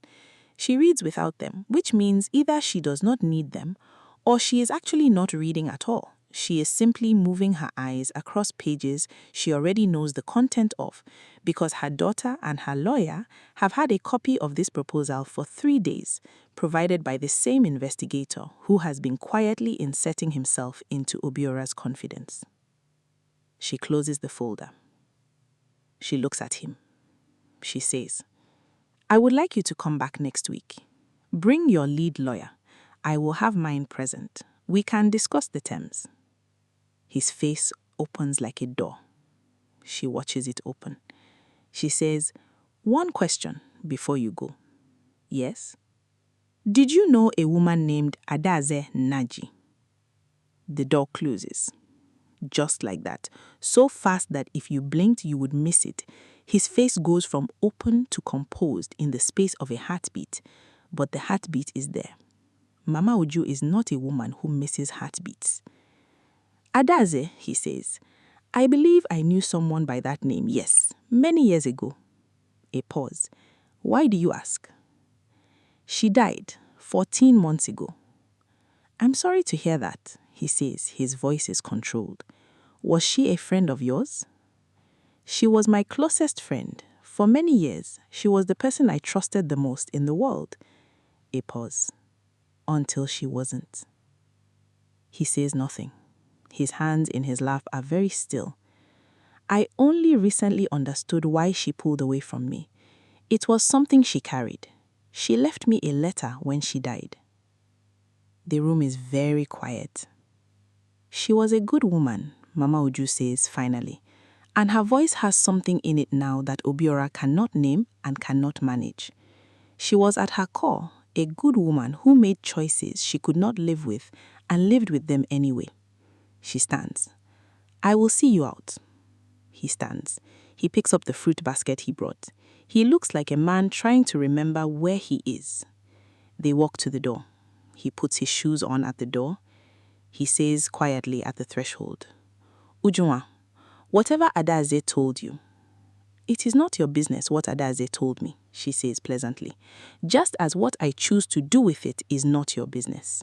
She reads without them, which means either she does not need them or she is actually not reading at all. She is simply moving her eyes across pages she already knows the content of because her daughter and her lawyer have had a copy of this proposal for 3 days, provided by the same investigator who has been quietly inserting himself into Obiora's confidence. She closes the folder. She looks at him. She says, I would like you to come back next week. Bring your lead lawyer. I will have mine present. We can discuss the terms. His face opens like a door. She watches it open. She says, one question before you go. Yes? Did you know a woman named Adaze Naji? The door closes. Just like that, so fast that if you blinked you would miss it. His face goes from open to composed in the space of a heartbeat, but the heartbeat is there. Mama Uju is not a woman who misses heartbeats. Adaze, he says, I believe I knew someone by that name, yes, many years ago. A pause. Why do you ask? She died 14 months ago. I'm sorry to hear that, he says, his voice is controlled. Was she a friend of yours? She was my closest friend. For many years, she was the person I trusted the most in the world. A pause. Until she wasn't. He says nothing. His hands in his lap are very still. I only recently understood why she pulled away from me. It was something she carried. She left me a letter when she died. The room is very quiet. She was a good woman, Mama Uju says finally, and her voice has something in it now that Obiora cannot name and cannot manage. She was at her core a good woman who made choices she could not live with and lived with them anyway. She stands. I will see you out. He stands. He picks up the fruit basket he brought. He looks like a man trying to remember where he is. They walk to the door. He puts his shoes on at the door. He says quietly at the threshold, Ujunwa, whatever Adaze told you, it is not your business what Adaze told me, she says pleasantly, just as what I choose to do with it is not your business.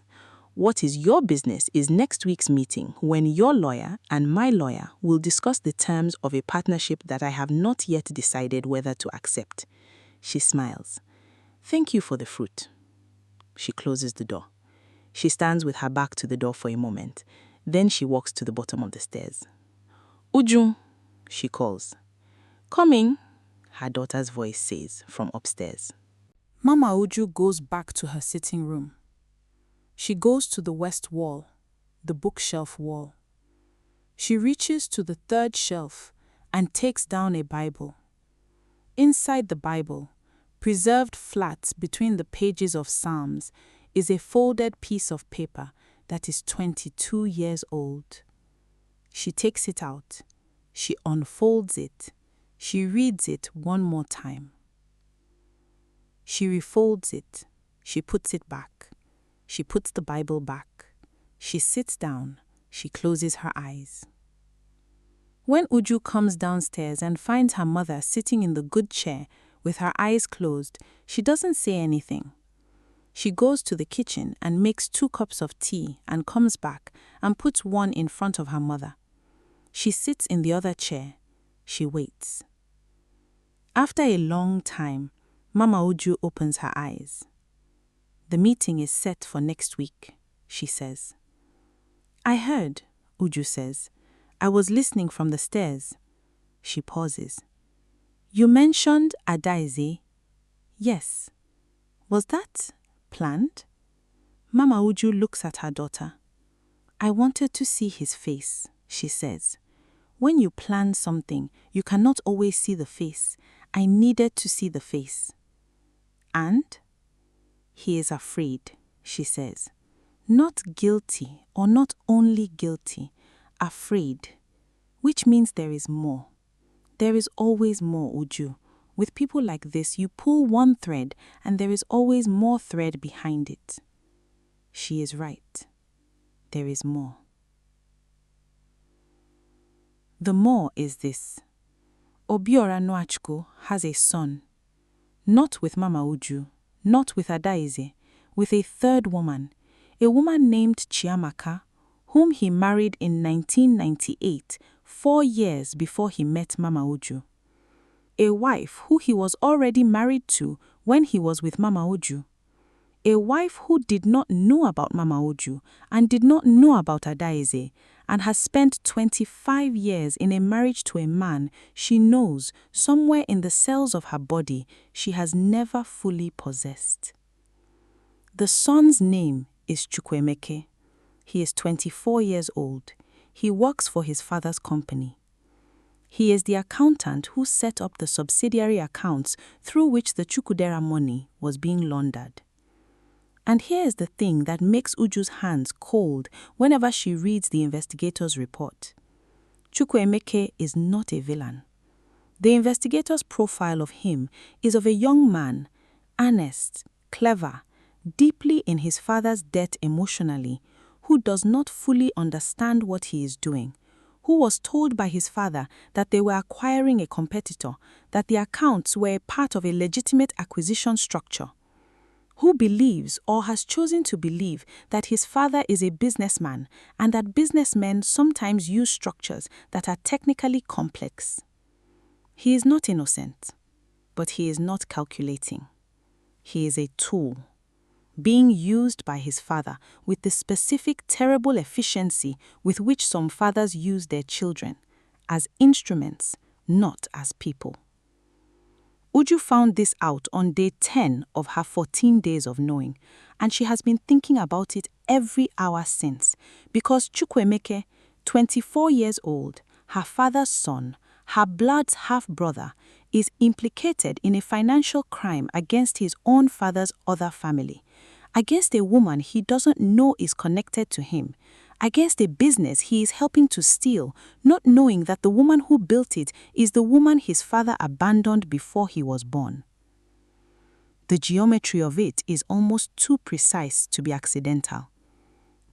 What is your business is next week's meeting when your lawyer and my lawyer will discuss the terms of a partnership that I have not yet decided whether to accept. She smiles. Thank you for the fruit. She closes the door. She stands with her back to the door for a moment. Then she walks to the bottom of the stairs. Uju, she calls. Coming, her daughter's voice says from upstairs. Mama Uju goes back to her sitting room. She goes to the west wall, the bookshelf wall. She reaches to the third shelf and takes down a Bible. Inside the Bible, preserved flat between the pages of Psalms, is a folded piece of paper that is 22 years old. She takes it out. She unfolds it. She reads it one more time. She refolds it. She puts it back. She puts the Bible back. She sits down. She closes her eyes. When Uju comes downstairs and finds her mother sitting in the good chair with her eyes closed, she doesn't say anything. She goes to the kitchen and makes 2 cups of tea and comes back and puts one in front of her mother. She sits in the other chair. She waits. After a long time, Mama Uju opens her eyes. The meeting is set for next week, she says. I heard, Uju says. I was listening from the stairs. She pauses. You mentioned Adaeze. Yes. Was that planned? Mama Uju looks at her daughter. I wanted to see his face, she says. When you plan something, you cannot always see the face. I needed to see the face. And? He is afraid, she says. Not guilty, or not only guilty, afraid, which means there is more. There is always more, Uju. With people like this, you pull one thread and there is always more thread behind it. She is right. There is more. The more is this. Obiora Nwachukwu has a son. Not with Mama Uju, not with Adaize, with a third woman, a woman named Chiamaka, whom he married in 1998, 4 years before he met Mama Uju. A wife who he was already married to when he was with Mama Uju. A wife who did not know about Mama Uju and did not know about Adaize, and has spent 25 years in a marriage to a man she knows somewhere in the cells of her body she has never fully possessed. The son's name is Chukwuemeke. He is 24 years old. He works for his father's company. He is the accountant who set up the subsidiary accounts through which the Chukwudera money was being laundered. And here is the thing that makes Uju's hands cold whenever she reads the investigator's report. Chukwuemeke is not a villain. The investigator's profile of him is of a young man, honest, clever, deeply in his father's debt emotionally, who does not fully understand what he is doing, who was told by his father that they were acquiring a competitor, that the accounts were part of a legitimate acquisition structure, who believes or has chosen to believe that his father is a businessman and that businessmen sometimes use structures that are technically complex. He is not innocent, but he is not calculating. He is a tool, being used by his father with the specific terrible efficiency with which some fathers use their children, as instruments, not as people. Uju found this out on day 10 of her 14 days of knowing, and she has been thinking about it every hour since, because Chukwuemeke, 24 years old, her father's son, her blood's half-brother, is implicated in a financial crime against his own father's other family, against a woman he doesn't know is connected to him, against a business he is helping to steal, not knowing that the woman who built it is the woman his father abandoned before he was born. The geometry of it is almost too precise to be accidental.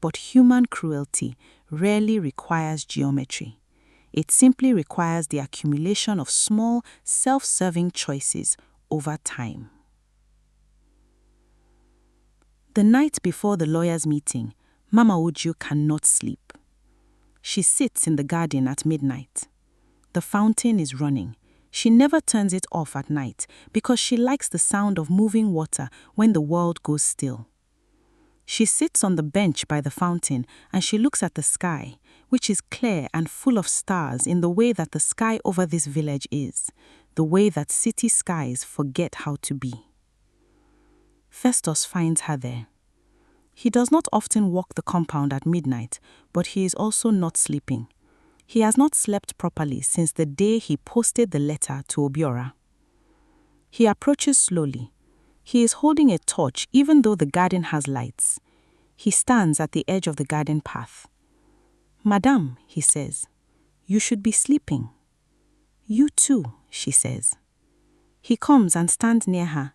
But human cruelty rarely requires geometry. It simply requires the accumulation of small, self-serving choices over time. The night before the lawyers' meeting, Mama Uju cannot sleep. She sits in the garden at midnight. The fountain is running. She never turns it off at night because she likes the sound of moving water when the world goes still. She sits on the bench by the fountain and she looks at the sky, which is clear and full of stars in the way that the sky over this village is, the way that city skies forget how to be. Festus finds her there. He does not often walk the compound at midnight, but he is also not sleeping. He has not slept properly since the day he posted the letter to Obiora. He approaches slowly. He is holding a torch even though the garden has lights. He stands at the edge of the garden path. "Madame," he says, "you should be sleeping." "You too," she says. He comes and stands near her.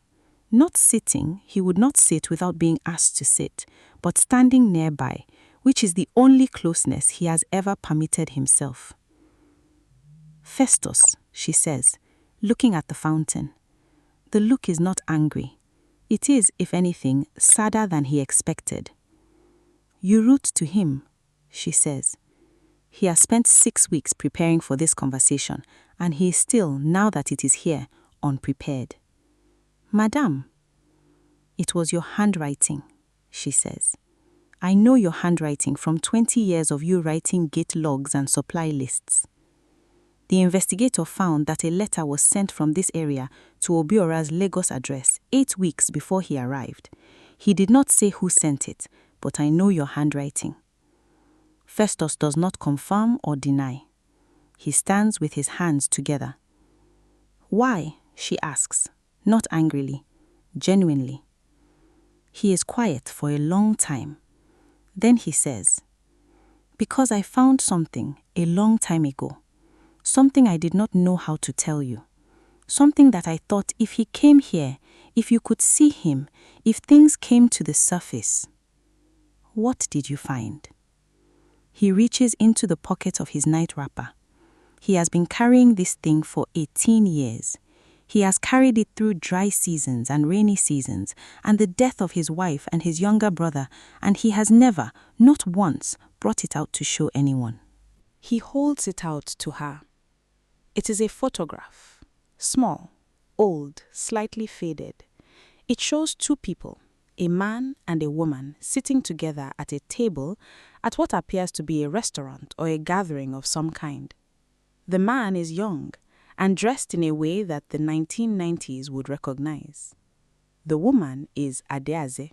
Not sitting, he would not sit without being asked to sit, but standing nearby, which is the only closeness he has ever permitted himself. "Festus," she says, looking at the fountain. The look is not angry. It is, if anything, sadder than he expected. "You wrote to him," she says. He has spent 6 weeks preparing for this conversation, and he is still, now that it is here, unprepared. "Madame." "It was your handwriting," she says. "I know your handwriting from 20 years of you writing gate logs and supply lists." The investigator found that a letter was sent from this area to Obiora's Lagos address 8 weeks before he arrived. He did not say who sent it, but I know your handwriting. Festus does not confirm or deny. He stands with his hands together. Why? She asks, not angrily, genuinely. He is quiet for a long time. Then he says, because I found something a long time ago. Something I did not know how to tell you. Something that I thought if he came here, if you could see him, if things came to the surface. What did you find? He reaches into the pocket of his night wrapper. He has been carrying this thing for 18 years. He has carried it through dry seasons and rainy seasons, and the death of his wife and his younger brother, and he has never, not once, brought it out to show anyone. He holds it out to her. It is a photograph. Small, old, slightly faded. It shows two people, a man and a woman, sitting together at a table at what appears to be a restaurant or a gathering of some kind. The man is young and dressed in a way that the 1990s would recognize. The woman is Adeaze,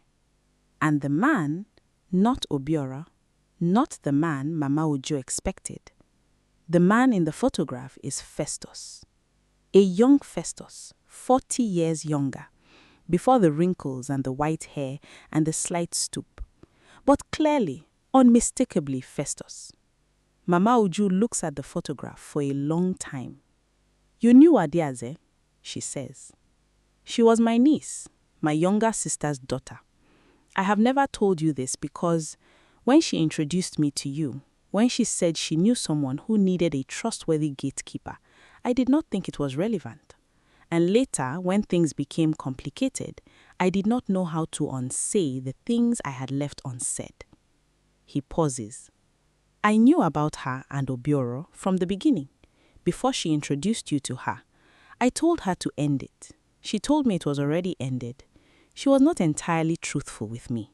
and the man, not Obiora, not the man Mama Uju expected. The man in the photograph is Festus. A young Festus, 40 years younger, before the wrinkles and the white hair and the slight stoop. But clearly, unmistakably Festus. Mama Uju looks at the photograph for a long time. You knew Adeaze, she says. She was my niece, my younger sister's daughter. I have never told you this because when she introduced me to you, when she said she knew someone who needed a trustworthy gatekeeper, I did not think it was relevant. And later, when things became complicated, I did not know how to unsay the things I had left unsaid. He pauses. I knew about her and Obiora from the beginning. Before she introduced you to her, I told her to end it. She told me it was already ended. She was not entirely truthful with me.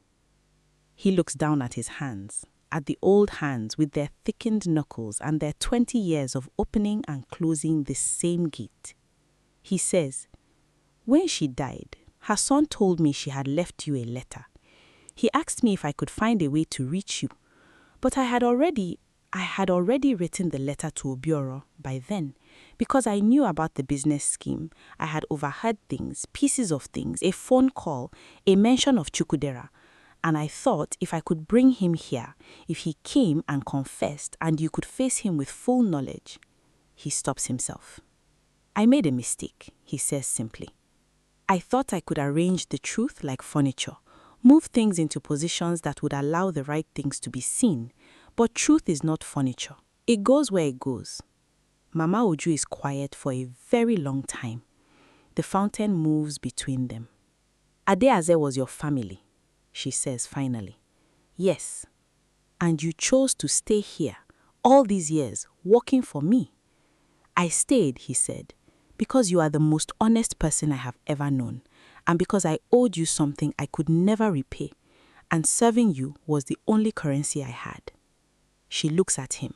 He looks down at his hands, at the old hands with their thickened knuckles and their 20 years of opening and closing the same gate. He says, when she died, her son told me she had left you a letter. He asked me if I could find a way to reach you, but I had already written the letter to Obiora by then, because I knew about the business scheme. I had overheard things, pieces of things, a phone call, a mention of Chukudera, and I thought if I could bring him here, if he came and confessed and you could face him with full knowledge. He stops himself. I made a mistake, he says simply. I thought I could arrange the truth like furniture, move things into positions that would allow the right things to be seen, but truth is not furniture. It goes where it goes. Mama Uju is quiet for a very long time. The fountain moves between them. Adeaze was your family, she says finally. Yes. And you chose to stay here, all these years, working for me. I stayed, he said, because you are the most honest person I have ever known, and because I owed you something I could never repay, and serving you was the only currency I had. She looks at him.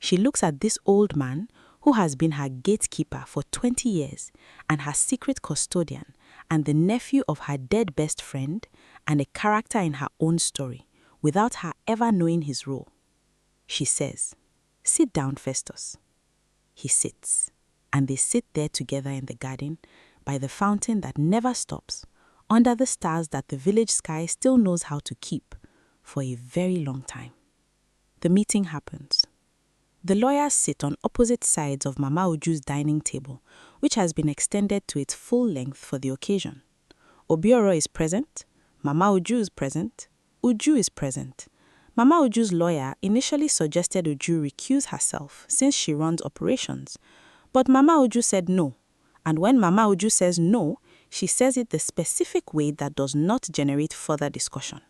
She looks at this old man who has been her gatekeeper for 20 years and her secret custodian and the nephew of her dead best friend and a character in her own story without her ever knowing his role. She says, "Sit down, Festus." He sits, and they sit there together in the garden by the fountain that never stops, under the stars that the village sky still knows how to keep for a very long time. The meeting happens. The lawyers sit on opposite sides of Mama Uju's dining table, which has been extended to its full length for the occasion. Obiora is present, Mama Uju is present, Uju is present. Mama Uju's lawyer initially suggested Uju recuse herself since she runs operations, but Mama Uju said no, and when Mama Uju says no, she says it the specific way that does not generate further discussion.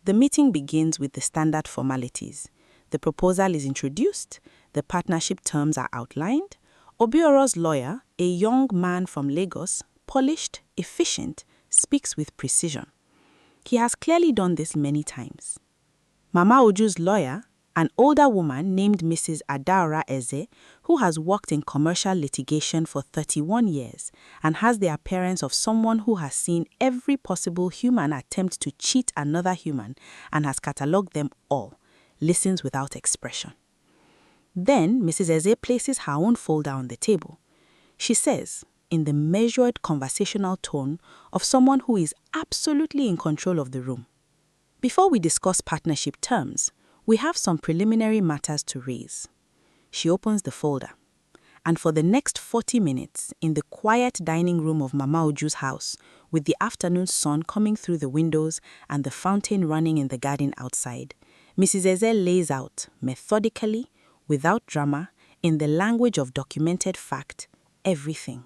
The meeting begins with the standard formalities. The proposal is introduced, the partnership terms are outlined. Obiora's lawyer, a young man from Lagos, polished, efficient, speaks with precision. He has clearly done this many times. Mama Uju's lawyer, an older woman named Mrs. Adaora Eze, who has worked in commercial litigation for 31 years and has the appearance of someone who has seen every possible human attempt to cheat another human and has catalogued them all, listens without expression. Then Mrs. Eze places her own folder on the table. She says, in the measured conversational tone of someone who is absolutely in control of the room, "Before we discuss partnership terms, we have some preliminary matters to raise." She opens the folder, and for the next 40 minutes, in the quiet dining room of Mama Uju's house, with the afternoon sun coming through the windows and the fountain running in the garden outside, Mrs. Eze lays out, methodically, without drama, in the language of documented fact, everything.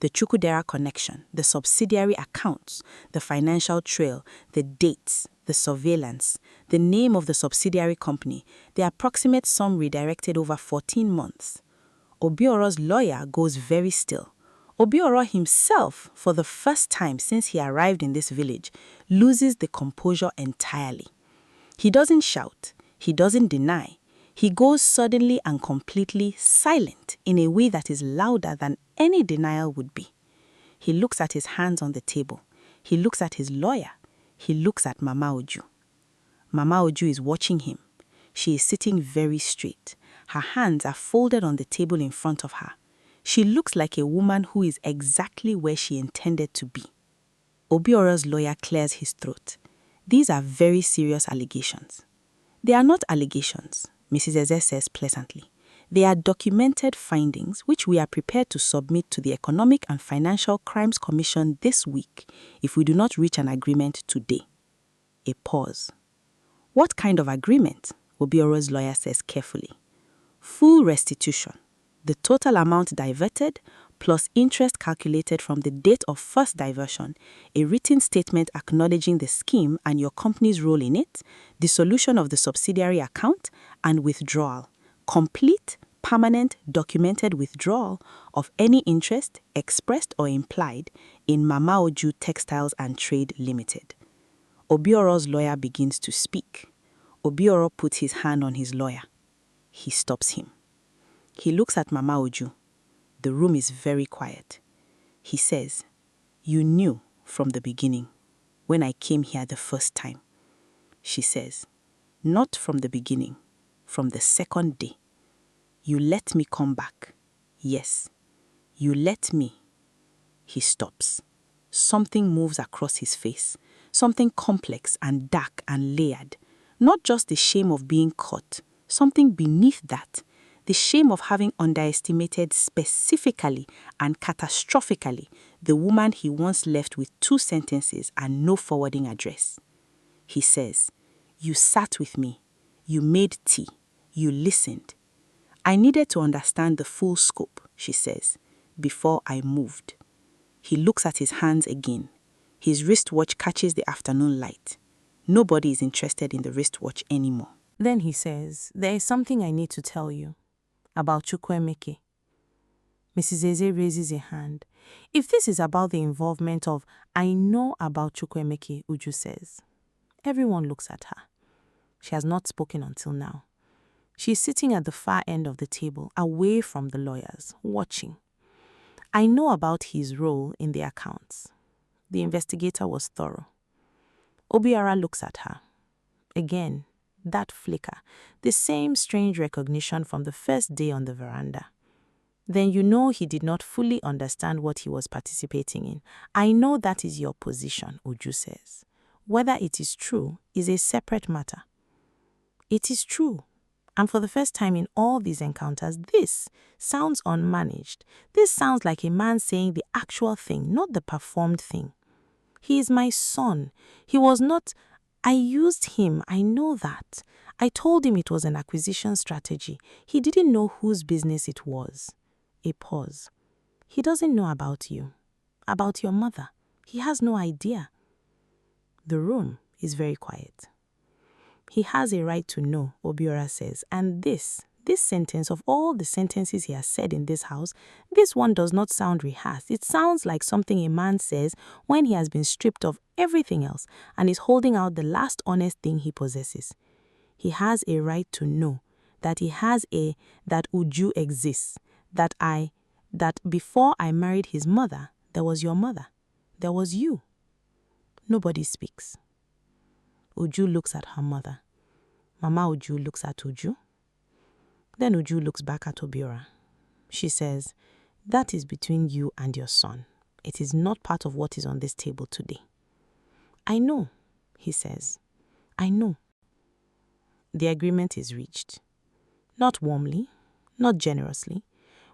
The Chukwudera connection, the subsidiary accounts, the financial trail, the dates, the surveillance, the name of the subsidiary company, the approximate sum redirected over 14 months. Obiora's lawyer goes very still. Obiora himself, for the first time since he arrived in this village, loses the composure entirely. He doesn't shout, he doesn't deny. He goes suddenly and completely silent in a way that is louder than any denial would be. He looks at his hands on the table. He looks at his lawyer. He looks at Mama Uju. Mama Uju is watching him. She is sitting very straight. Her hands are folded on the table in front of her. She looks like a woman who is exactly where she intended to be. Obiora's lawyer clears his throat. These are very serious allegations. They are not allegations, Mrs. Eze says pleasantly. They are documented findings which we are prepared to submit to the Economic and Financial Crimes Commission this week if we do not reach an agreement today. A pause. What kind of agreement? Obiora's lawyer says carefully. Full restitution, the total amount diverted, plus interest calculated from the date of first diversion, a written statement acknowledging the scheme and your company's role in it, dissolution of the subsidiary account, and withdrawal. Complete, permanent, documented withdrawal of any interest, expressed or implied, in Mama Uju Textiles and Trade Limited. Obiora's lawyer begins to speak. Obiora puts his hand on his lawyer. He stops him. He looks at Mama Uju. The room is very quiet. He says, "You knew from the beginning, when I came here the first time." She says, "Not from the beginning, from the second day. You let me come back. Yes, you let me." He stops. Something moves across his face, something complex and dark and layered. Not just the shame of being caught, something beneath that, the shame of having underestimated specifically and catastrophically the woman he once left with 2 sentences and no forwarding address. He says, "You sat with me, you made tea, you listened. I needed to understand the full scope," she says, "before I moved." He looks at his hands again. His wristwatch catches the afternoon light. Nobody is interested in the wristwatch anymore. Then he says, "There is something I need to tell you about Chukwuemeke." Mrs. Eze raises a hand. "If this is about the involvement of I know about Chukwuemeke," Uju says. Everyone looks at her. She has not spoken until now. She is sitting at the far end of the table, away from the lawyers, watching. "I know about his role in the accounts." The investigator was thorough. Obiora looks at her. Again, that flicker, the same strange recognition from the first day on the veranda. "Then you know he did not fully understand what he was participating in. I know that is your position," Uju says. "Whether it is true is a separate matter." It is true. And for the first time in all these encounters, this sounds unmanaged. This sounds like a man saying the actual thing, not the performed thing. "He is my son. He was not... I used him, I know that. I told him it was an acquisition strategy. He didn't know whose business it was." A pause. "He doesn't know about you, about your mother. He has no idea." The room is very quiet. "He has a right to know," Obiora says, "and this sentence, of all the sentences he has said in this house, this one does not sound rehearsed. It sounds like something a man says when he has been stripped of everything else and is holding out the last honest thing he possesses. He has a right to know that that Uju exists, that before I married his mother, there was your mother. There was you. Nobody speaks. Uju looks at her mother. Mama Uju looks at Uju. Then Uju looks back at Obiora. She says, "That is between you and your son. It is not part of what is on this table today." "I know," he says. "I know." The agreement is reached. Not warmly, not generously,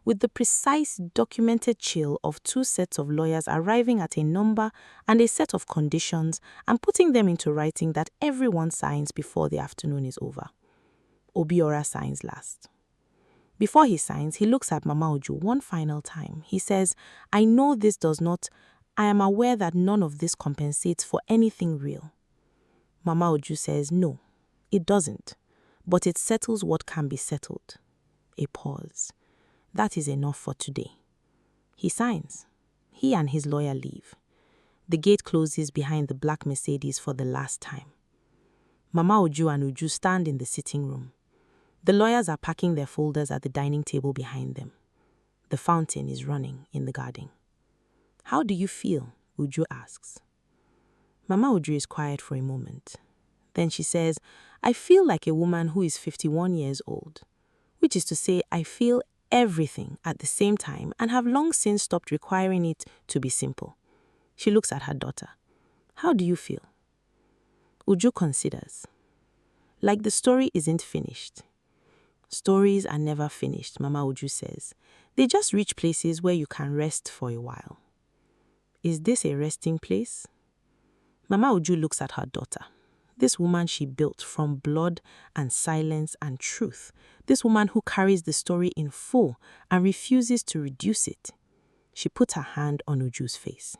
with the precise documented chill of two sets of lawyers arriving at a number and a set of conditions and putting them into writing that everyone signs before the afternoon is over. Obiora signs last. Before he signs, he looks at Mama Uju one final time. He says, I am aware that none of this compensates for anything real. Mama Uju says, no, it doesn't, but it settles what can be settled. A pause. That is enough for today. He signs. He and his lawyer leave. The gate closes behind the black Mercedes for the last time. Mama Uju and Uju stand in the sitting room. The lawyers are packing their folders at the dining table behind them. The fountain is running in the garden. How do you feel? Uju asks. Mama Uju is quiet for a moment. Then she says, I feel like a woman who is 51 years old, which is to say I feel everything at the same time and have long since stopped requiring it to be simple. She looks at her daughter. How do you feel? Uju considers. Like the story isn't finished. Stories are never finished, Mama Uju says. They just reach places where you can rest for a while. Is this a resting place? Mama Uju looks at her daughter. This woman she built from blood and silence and truth. This woman who carries the story in full and refuses to reduce it. She puts her hand on Uju's face.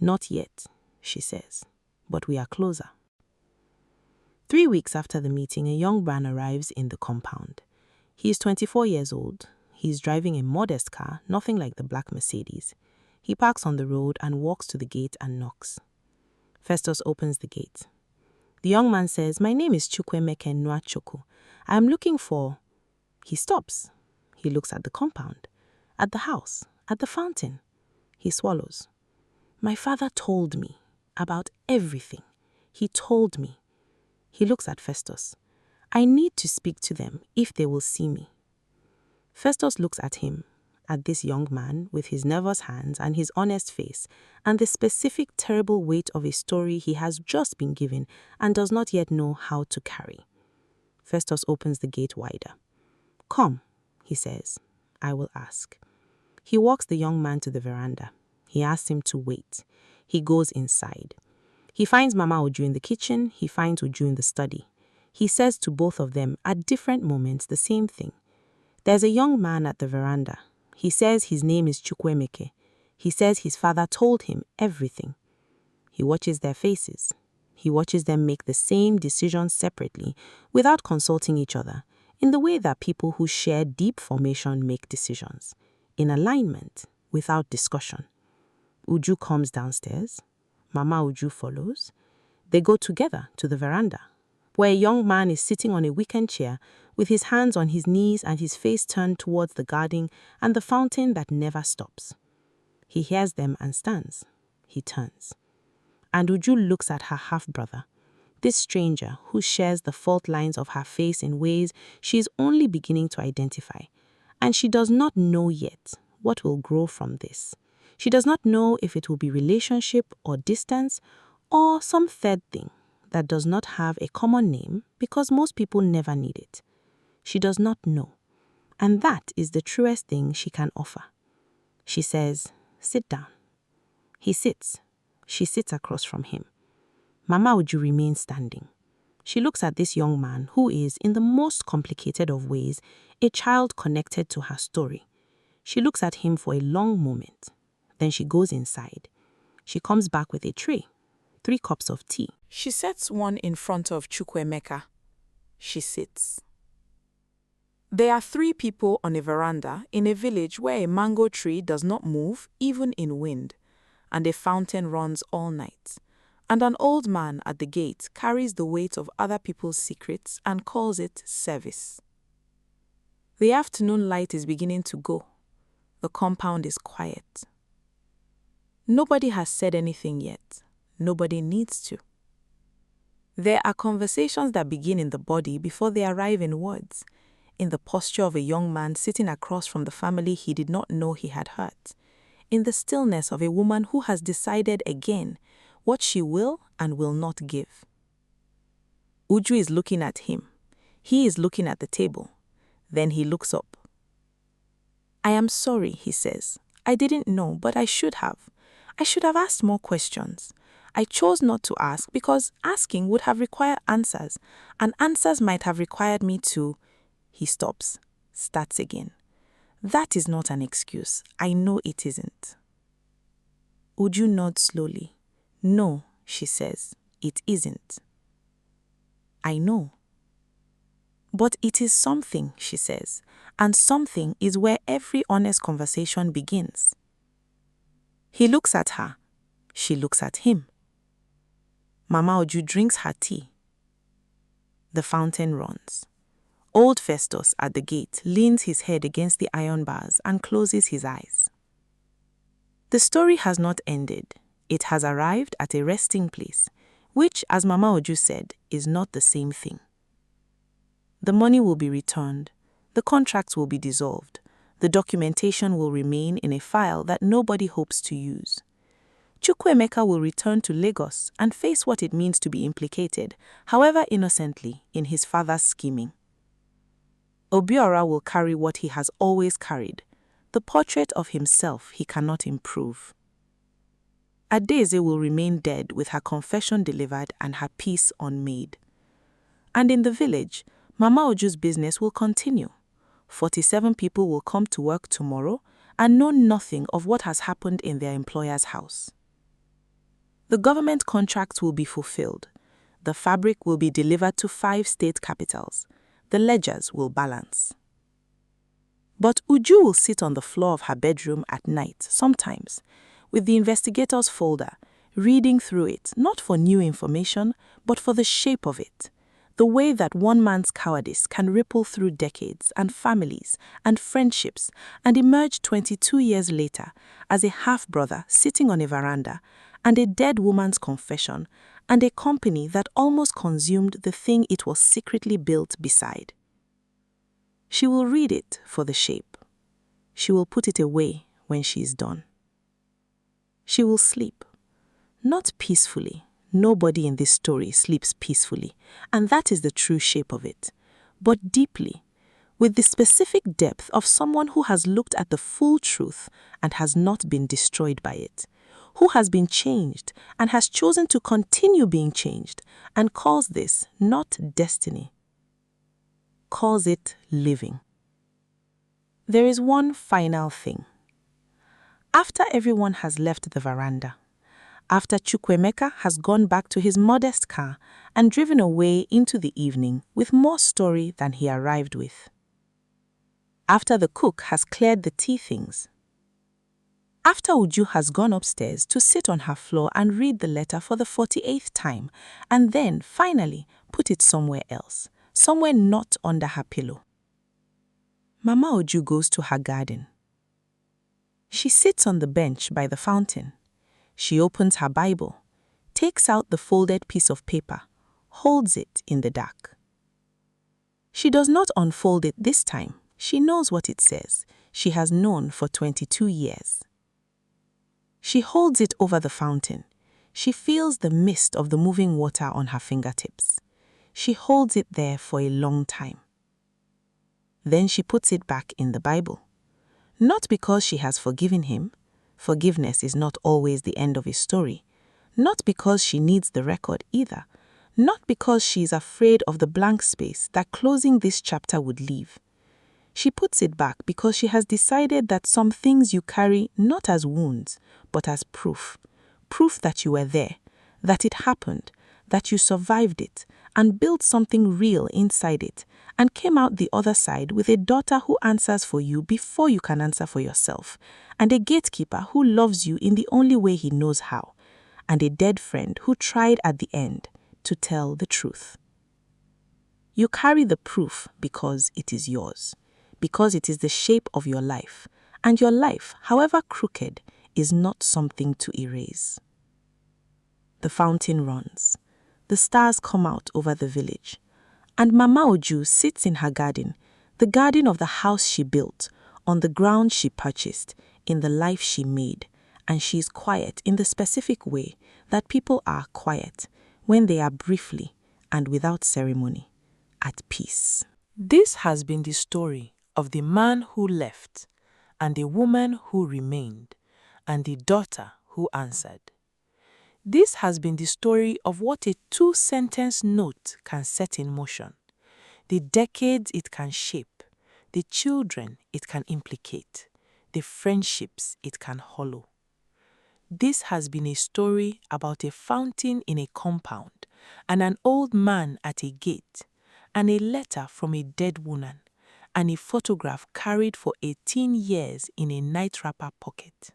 Not yet, she says, but we are closer. 3 weeks after the meeting, a young man arrives in the compound. He is 24 years old. He is driving a modest car, nothing like the black Mercedes. He parks on the road and walks to the gate and knocks. Festus opens the gate. The young man says, My name is Obiora Nwachukwu. I am looking for... He stops. He looks at the compound, at the house, at the fountain. He swallows. My father told me about everything. He told me. He looks at Festus. I need to speak to them if they will see me. Festus looks at him, at this young man with his nervous hands and his honest face and the specific terrible weight of a story he has just been given and does not yet know how to carry. Festus opens the gate wider. Come, he says, I will ask. He walks the young man to the veranda. He asks him to wait. He goes inside. He finds Mama Uju in the kitchen. He finds Uju in the study. He says to both of them at different moments the same thing. There's a young man at the veranda. He says his name is Chukwuemeke. He says his father told him everything. He watches their faces. He watches them make the same decisions separately without consulting each other, in the way that people who share deep formation make decisions, in alignment, without discussion. Uju comes downstairs. Mama Uju follows. They go together to the veranda, where a young man is sitting on a weekend chair with his hands on his knees and his face turned towards the garden and the fountain that never stops. He hears them and stands. He turns. And Uju looks at her half-brother, this stranger who shares the fault lines of her face in ways she is only beginning to identify. And she does not know yet what will grow from this. She does not know if it will be relationship or distance or some third thing that does not have a common name because most people never need it. She does not know. And that is the truest thing she can offer. She says, sit down. He sits. She sits across from him. Mama Uju remains standing. She looks at this young man who is, in the most complicated of ways, a child connected to her story. She looks at him for a long moment. Then she goes inside. She comes back with a tray, 3 cups of tea. She sets one in front of Chukwuemeka. She sits. There are 3 people on a veranda in a village where a mango tree does not move even in wind, and a fountain runs all night. and an old man at the gate carries the weight of other people's secrets and calls it service. The afternoon light is beginning to go. The compound is quiet. Nobody has said anything yet. Nobody needs to. There are conversations that begin in the body before they arrive in words, in the posture of a young man sitting across from the family he did not know he had hurt, in the stillness of a woman who has decided again what she will and will not give. Uju is looking at him. He is looking at the table. Then he looks up. "I am sorry," he says. "I didn't know, but I should have. I should have asked more questions. I chose not to ask because asking would have required answers, and answers might have required me to..." He stops, starts again. "That is not an excuse. I know it isn't." Uju nods slowly. "No," she says, "it isn't." "I know." "But it is something," she says, "and something is where every honest conversation begins." He looks at her. She looks at him. Mama Uju drinks her tea. The fountain runs. Old Festus at the gate leans his head against the iron bars and closes his eyes. The story has not ended. It has arrived at a resting place, which, as Mama Uju said, is not the same thing. The money will be returned. The contracts will be dissolved. The documentation will remain in a file that nobody hopes to use. Chukwuemeka will return to Lagos and face what it means to be implicated, however innocently, in his father's scheming. Obiora will carry what he has always carried, the portrait of himself he cannot improve. Adeze will remain dead with her confession delivered and her peace unmade. And in the village, Mama Uju's business will continue. 47 people will come to work tomorrow and know nothing of what has happened in their employer's house. The government contracts will be fulfilled. The fabric will be delivered to 5 state capitals. The ledgers will balance. But Uju will sit on the floor of her bedroom at night, sometimes, with the investigator's folder, reading through it, not for new information, but for the shape of it. The way that one man's cowardice can ripple through decades and families and friendships and emerge 22 years later as a half-brother sitting on a veranda and a dead woman's confession and a company that almost consumed the thing it was secretly built beside. She will read it for the shape. She will put it away when she is done. She will sleep, not peacefully. Nobody in this story sleeps peacefully, and that is the true shape of it, but deeply, with the specific depth of someone who has looked at the full truth and has not been destroyed by it, who has been changed and has chosen to continue being changed, and calls this not destiny, calls it living. There is one final thing. After everyone has left the veranda, after Chukwuemeka has gone back to his modest car and driven away into the evening with more story than he arrived with. After the cook has cleared the tea things. After Uju has gone upstairs to sit on her floor and read the letter for the 48th time and then, finally, put it somewhere else, somewhere not under her pillow. Mama Uju goes to her garden. She sits on the bench by the fountain. She opens her Bible, takes out the folded piece of paper, holds it in the dark. She does not unfold it this time. She knows what it says. She has known for 22 years. She holds it over the fountain. She feels the mist of the moving water on her fingertips. She holds it there for a long time. Then she puts it back in the Bible. Not because she has forgiven him. Forgiveness is not always the end of a story. Not because she needs the record either. Not because she is afraid of the blank space that closing this chapter would leave. She puts it back because she has decided that some things you carry not as wounds, but as proof. Proof that you were there, that it happened, that you survived it, and built something real inside it, and came out the other side with a daughter who answers for you before you can answer for yourself, and a gatekeeper who loves you in the only way he knows how, and a dead friend who tried at the end to tell the truth. You carry the proof because it is yours, because it is the shape of your life, and your life, however crooked, is not something to erase. The fountain runs, the stars come out over the village, and Mama Uju sits in her garden, the garden of the house she built, on the ground she purchased, in the life she made, and she is quiet in the specific way that people are quiet when they are briefly and without ceremony at peace. This has been the story of the man who left, and the woman who remained, and the daughter who answered. This has been the story of what a two-sentence note can set in motion, the decades it can shape, the children it can implicate, the friendships it can hollow. This has been a story about a fountain in a compound, and an old man at a gate, and a letter from a dead woman, and a photograph carried for 18 years in a night wrapper pocket.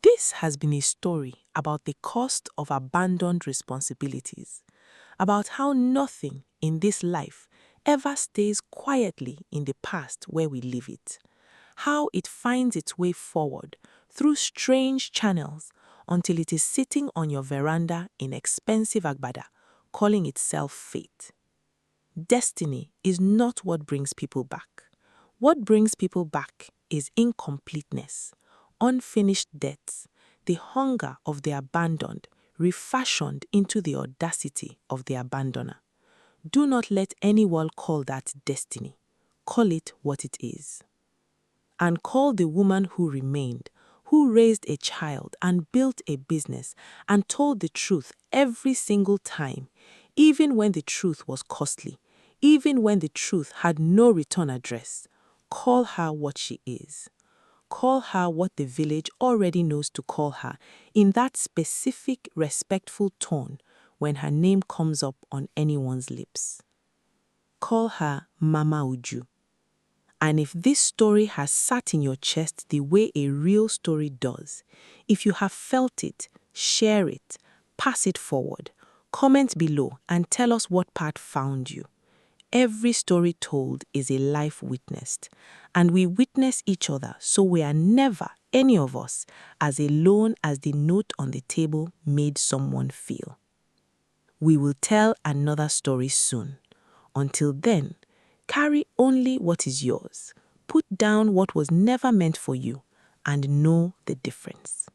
This has been a story about the cost of abandoned responsibilities, about how nothing in this life ever stays quietly in the past where we leave it, how it finds its way forward through strange channels until it is sitting on your veranda in expensive agbada, calling itself fate. Destiny is not what brings people back. What brings people back is incompleteness, unfinished debts, the hunger of the abandoned refashioned into the audacity of the abandoner. Do not let anyone call that destiny. Call it what it is. And call the woman who remained, who raised a child and built a business and told the truth every single time, even when the truth was costly, even when the truth had no return address. Call her what she is. Call her what the village already knows to call her in that specific, respectful tone when her name comes up on anyone's lips. Call her Mama Uju. And if this story has sat in your chest the way a real story does, if you have felt it, share it, pass it forward, comment below and tell us what part found you. Every story told is a life witnessed, and we witness each other, so we are never, any of us, as alone as the note on the table made someone feel. We will tell another story soon. Until then, carry only what is yours, put down what was never meant for you, and know the difference.